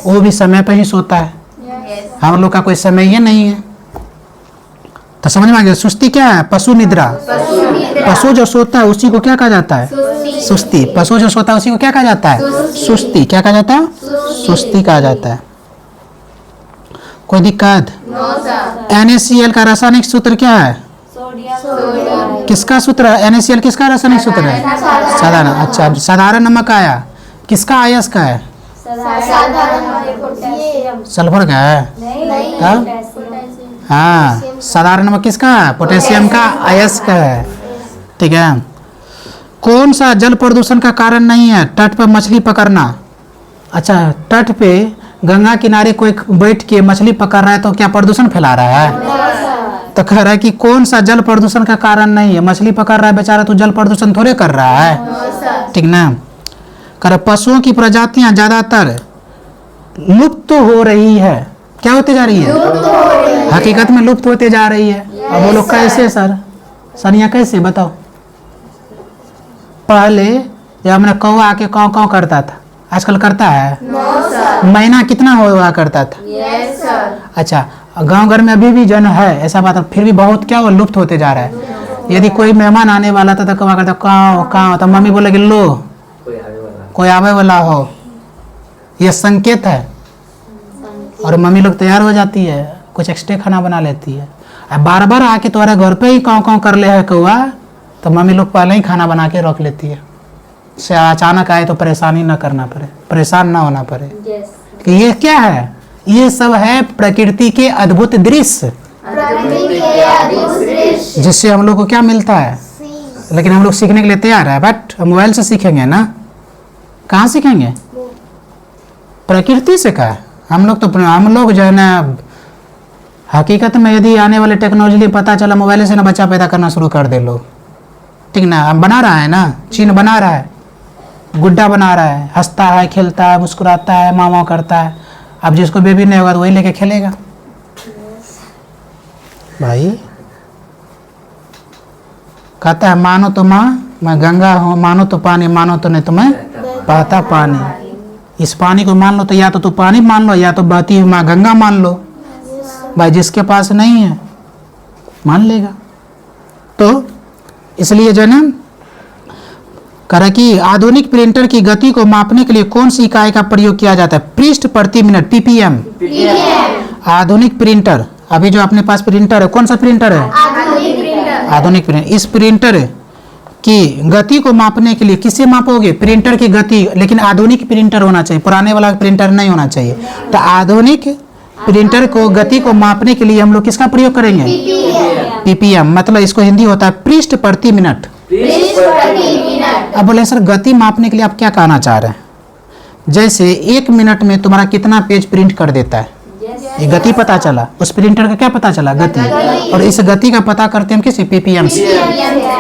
वो भी समय पर ही सोता है, हम लोग का कोई समय ही नहीं है। तो समझ में आ गया सुस्ती क्या है? पशु निद्रा। पशु जो सोता है उसी को क्या कहा जाता है? सुस्ती। पशु जो सोता है उसी को क्या कहा जाता है? सुस्ती। क्या कहा जाता है? सुस्ती कहा जाता है। कोई दिक्कत? NaCl का रासायनिक सूत्र क्या है? किसका सूत्र है? NaCl किसका रासायनिक सूत्र है? साधारण। अच्छा, साधारण नमक आया किसका? आयस का है? सल्फर का है? हाँ, साधारण नमक किसका है? पोटेशियम का, आयस का है। ठीक है। कौन सा जल प्रदूषण का कारण नहीं है? तट पर मछली पकड़ना। अच्छा, तट पे गंगा किनारे कोई बैठ के मछली पकड़ रहा है तो क्या प्रदूषण फैला रहा है? तो कह रहा है कि कौन सा जल प्रदूषण का कारण नहीं है? मछली पकड़ रहा है बेचारा तो जल प्रदूषण थोड़े कर रहा है। ठीक ना। कर पशुओं की प्रजातियां ज्यादातर लुप्त हो रही है। क्या होती जा रही है? हकीकत में लुप्त होते जा रही है। अब वो लोग कैसे सर? सनिया कैसे बताओ? पहले या मैंने कौवा आके काँव काँव करता था, आजकल करता है? महीना कितना हुआ करता था? अच्छा, गांव घर में अभी भी जन है ऐसा बात है, फिर भी बहुत क्या वो लुप्त होते जा रहा है। यदि कोई मेहमान आने वाला था तो कहा करता काँव काँव, तो मम्मी बोले कि लो कोई आवे वाला हो, यह संकेत है। और मम्मी लोग तैयार हो जाती है, कुछ एक्स्ट्रा खाना बना लेती है। अब बार बार आके तुम्हारे घर पे ही काँव काँव कर ले है कौआ, तो मम्मी लोग पहले ही खाना बना के रख लेती है, से अचानक आए तो परेशानी ना करना पड़े, परेशान ना होना पड़े। कि ये क्या है? ये सब है प्रकृति के अद्भुत दृश्य, जिससे हम लोग को क्या मिलता है। लेकिन हम लोग सीखने के लिए तैयार है, बट हम मोबाइल से सीखेंगे ना, कहाँ सीखेंगे? प्रकृति से। का हम लोग जो है ना, हकीकत में यदि आने वाले टेक्नोलॉजी पता चला मोबाइल से ना बच्चा पैदा करना शुरू कर दे लोग। ठीक ना। हम बना रहा है ना, चीन बना रहा है, गुड्डा बना रहा है, हंसता है, खेलता है, मुस्कुराता है, माँ करता है। अब जिसको बेबी नहीं होगा तो वही लेके खेलेगा भाई। कहता है मानो तो माँ मैं गंगा हूँ, मानो तो पानी, मानो तो नहीं तो मैं बहता पानी। इस पानी को मान लो तो या तो तू पानी मान लो, या तो बहती हुई माँ गंगा मान लो। भाई जिसके पास नहीं है मान लेगा। तो इसलिए जो है ना, कह कि आधुनिक प्रिंटर की गति को मापने के लिए कौन सी इकाई का प्रयोग किया जाता है? पृष्ठ प्रति मिनट, PPM। आधुनिक प्रिंटर, अभी जो अपने पास प्रिंटर है, कौन सा प्रिंटर है? आधुनिक प्रिंटर। इस प्रिंटर की गति को मापने के लिए किससे मापोगे? प्रिंटर की गति। लेकिन आधुनिक प्रिंटर होना चाहिए, पुराने वाला प्रिंटर नहीं होना चाहिए। तो आधुनिक प्रिंटर को गति को मापने के लिए हम लोग किसका प्रयोग करेंगे? PPM। मतलब इसको हिंदी होता है पृष्ठ प्रति मिनट। अब बोले सर गति मापने के लिए आप क्या कहना चाह रहे हैं? जैसे 1 मिनट में तुम्हारा कितना पेज प्रिंट कर देता है, ये गति पता चला। उस प्रिंटर का क्या पता चला? गति। और इस गति का पता करते हैं हम किसी PPM से।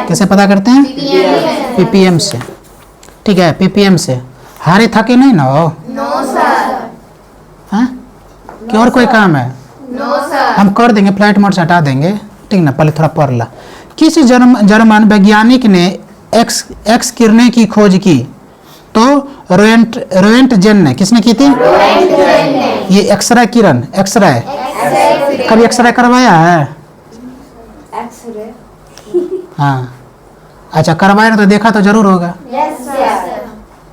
कैसे पता करते हैं? PPM से। ठीक है, PPM से। हारे थके नहीं ना हो? हाँ, कि और कोई काम है? हम कर देंगे, फ्लाइट मोड से हटा देंगे। ठीक ना। पहले थोड़ा पढ़ ला। किसी जर्मन वैज्ञानिक ने एक्स किरणें की खोज की? तो रोएंटजेन ने। किसने की थी? ये एक्सरे किरण, एक्सरे। कभी एक्सरे करवाया है? हाँ, अच्छा करवाया ना तो देखा तो जरूर होगा।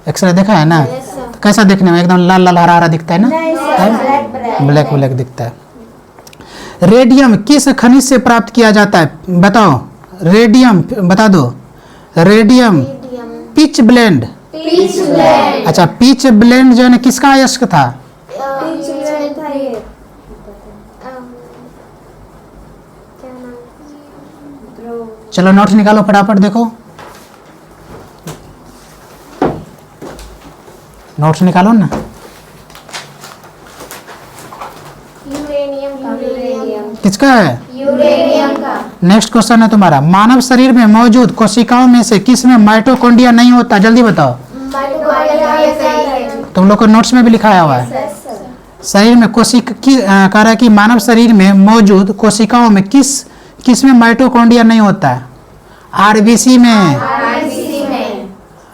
एक्सरे देखा है ना? तो कैसा देखने में? एकदम लाल लाल हरा हरा दिखता है ना, ब्लैक ब्लैक दिखता है। रेडियम किस खनिज से प्राप्त किया जाता है? बताओ। रेडियम बता दो। Radium pitch blend. अच्छा, पिच ब्लेंड जो है ना किसका अयस्क था? चलो नोट्स निकालो फटाफट, देखो नोट्स निकालो ना। किसका है? यूरेनियम का। नेक्स्ट क्वेश्चन है तुम्हारा, मानव शरीर में मौजूद कोशिकाओं में से किसमें माइटोकॉन्ड्रिया नहीं होता? जल्दी बताओ। तुम लोग को नोट्स में भी लिखाया हुआ है। शरीर में कह रहा है कि मानव शरीर में मौजूद कोशिकाओं में किस में माइटोकॉन्ड्रिया नहीं होता है? आरबीसी में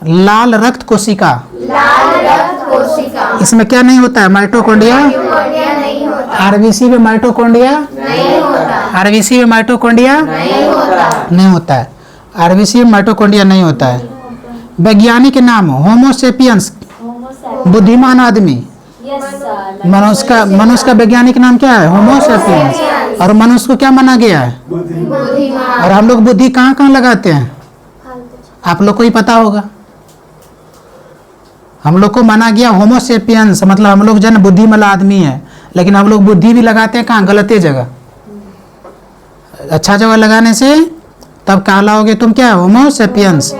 लाल रक्त कोशिका, इसमें क्या नहीं होता है? माइटोकॉन्ड्रिया नहीं होता। आरबीसी में माइटोकॉन्ड्रिया नहीं होता। आरबीसी में माइटोकॉन्ड्रिया नहीं होता है। आरबीसी में माइटोकॉन्ड्रिया नहीं होता है। वैज्ञानिक नाम होमोसेपियंस, बुद्धिमान आदमी। मनुष्य का वैज्ञानिक नाम क्या है? होमोसेपियंस। और मनुष्य को क्या माना गया है? और हम लोग बुद्धि कहाँ कहाँ लगाते हैं? आप लोग को ही पता होगा। हम लोग को माना गया होमोसेपियंस, मतलब हम लोग जन बुद्धिमान आदमी है, लेकिन हम लोग बुद्धि भी लगाते हैं कहाँ? गलत जगह। अच्छा जगह लगाने से तब कहलाओगे तुम क्या? होमोसेपियंस।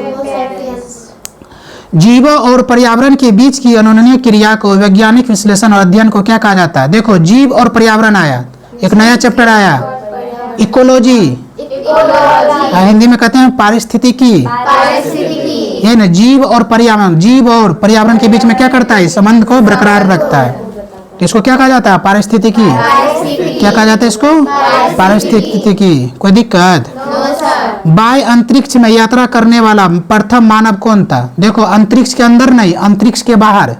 जीवों और पर्यावरण के बीच की अनुन्वय क्रिया को वैज्ञानिक विश्लेषण और अध्ययन को क्या कहा जाता है? देखो, जीव और पर्यावरण आया, एक नया चैप्टर आया, इकोलॉजी। हिंदी में कहते हैं पारिस्थितिकी। ये ना, जीव और पर्यावरण के बीच में क्या करता है? संबंध को बरकरार रखता है। तो इसको क्या कहा जाता है? पारिस्थितिकी। क्या कहा जाता है इसको? पारिस्थितिकी। कोई दिक्कत? बाह्य अंतरिक्ष में यात्रा करने वाला प्रथम मानव कौन था? देखो, अंतरिक्ष के अंदर नहीं, अंतरिक्ष के बाहर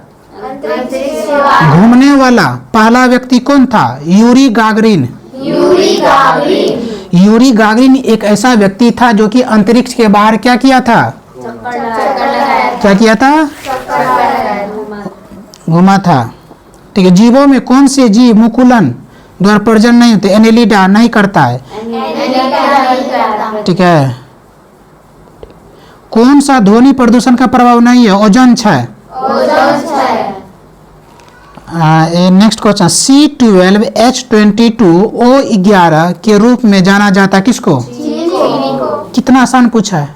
घूमने वाला पहला व्यक्ति कौन था? Yuri Gagarin. यूरी गागरिन एक ऐसा व्यक्ति था जो कि अंतरिक्ष के बाहर क्या किया था? क्या किया था? घूमा था। ठीक है। जीवों में कौन से जीव मुकुलन द्वारा प्रजनन नहीं होते? एनेलिडा नहीं करता है। ठीक है। कौन सा ध्वनि प्रदूषण का प्रभाव नहीं है? ओजोन क्षय। नेक्स्ट क्वेश्चन, C12H22O11 के रूप में जाना जाता किसको? कितना आसान पूछा है।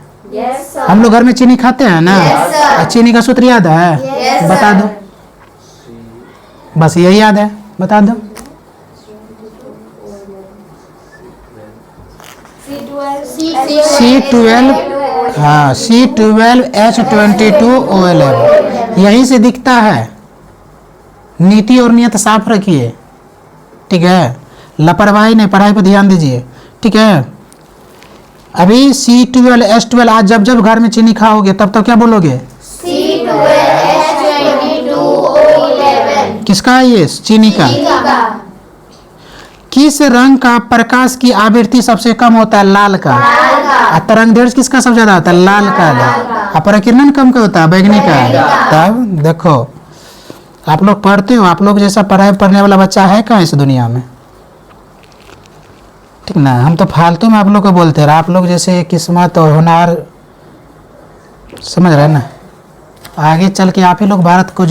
हम लोग घर में चीनी खाते हैं ना? चीनी का सूत्र याद है? बता दो। बस यही याद है, बता दो। C12H22O11 यहीं से दिखता है। नीति और नियत साफ रखिए, ठीक है? लापरवाही नहीं, पढ़ाई पर ध्यान दीजिए, ठीक है? अभी C12H12 आज जब घर में चीनी खाओगे तब क्या बोलोगे? C12H22O11 किसका है ये? चीनी का। किस रंग का प्रकाश की आवृत्ति सबसे कम होता है? लाल का। तरंग दैर्ध्य किसका सबसे ज्यादा होता है? लाल का। अपराकिरण कम का होता है? बैगनी का। तब देखो, आप लोग पढ़ते हो, आप लोग जैसा पढ़ाई पढ़ने वाला बच्चा है कहाँ इस दुनिया में? ठीक ना? हम तो फालतू में आप लोग को बोलते हैं, आप लोग जैसे किस्मत और हुनर, समझ रहे हैं ना? आगे चल के आप ही लोग भारत को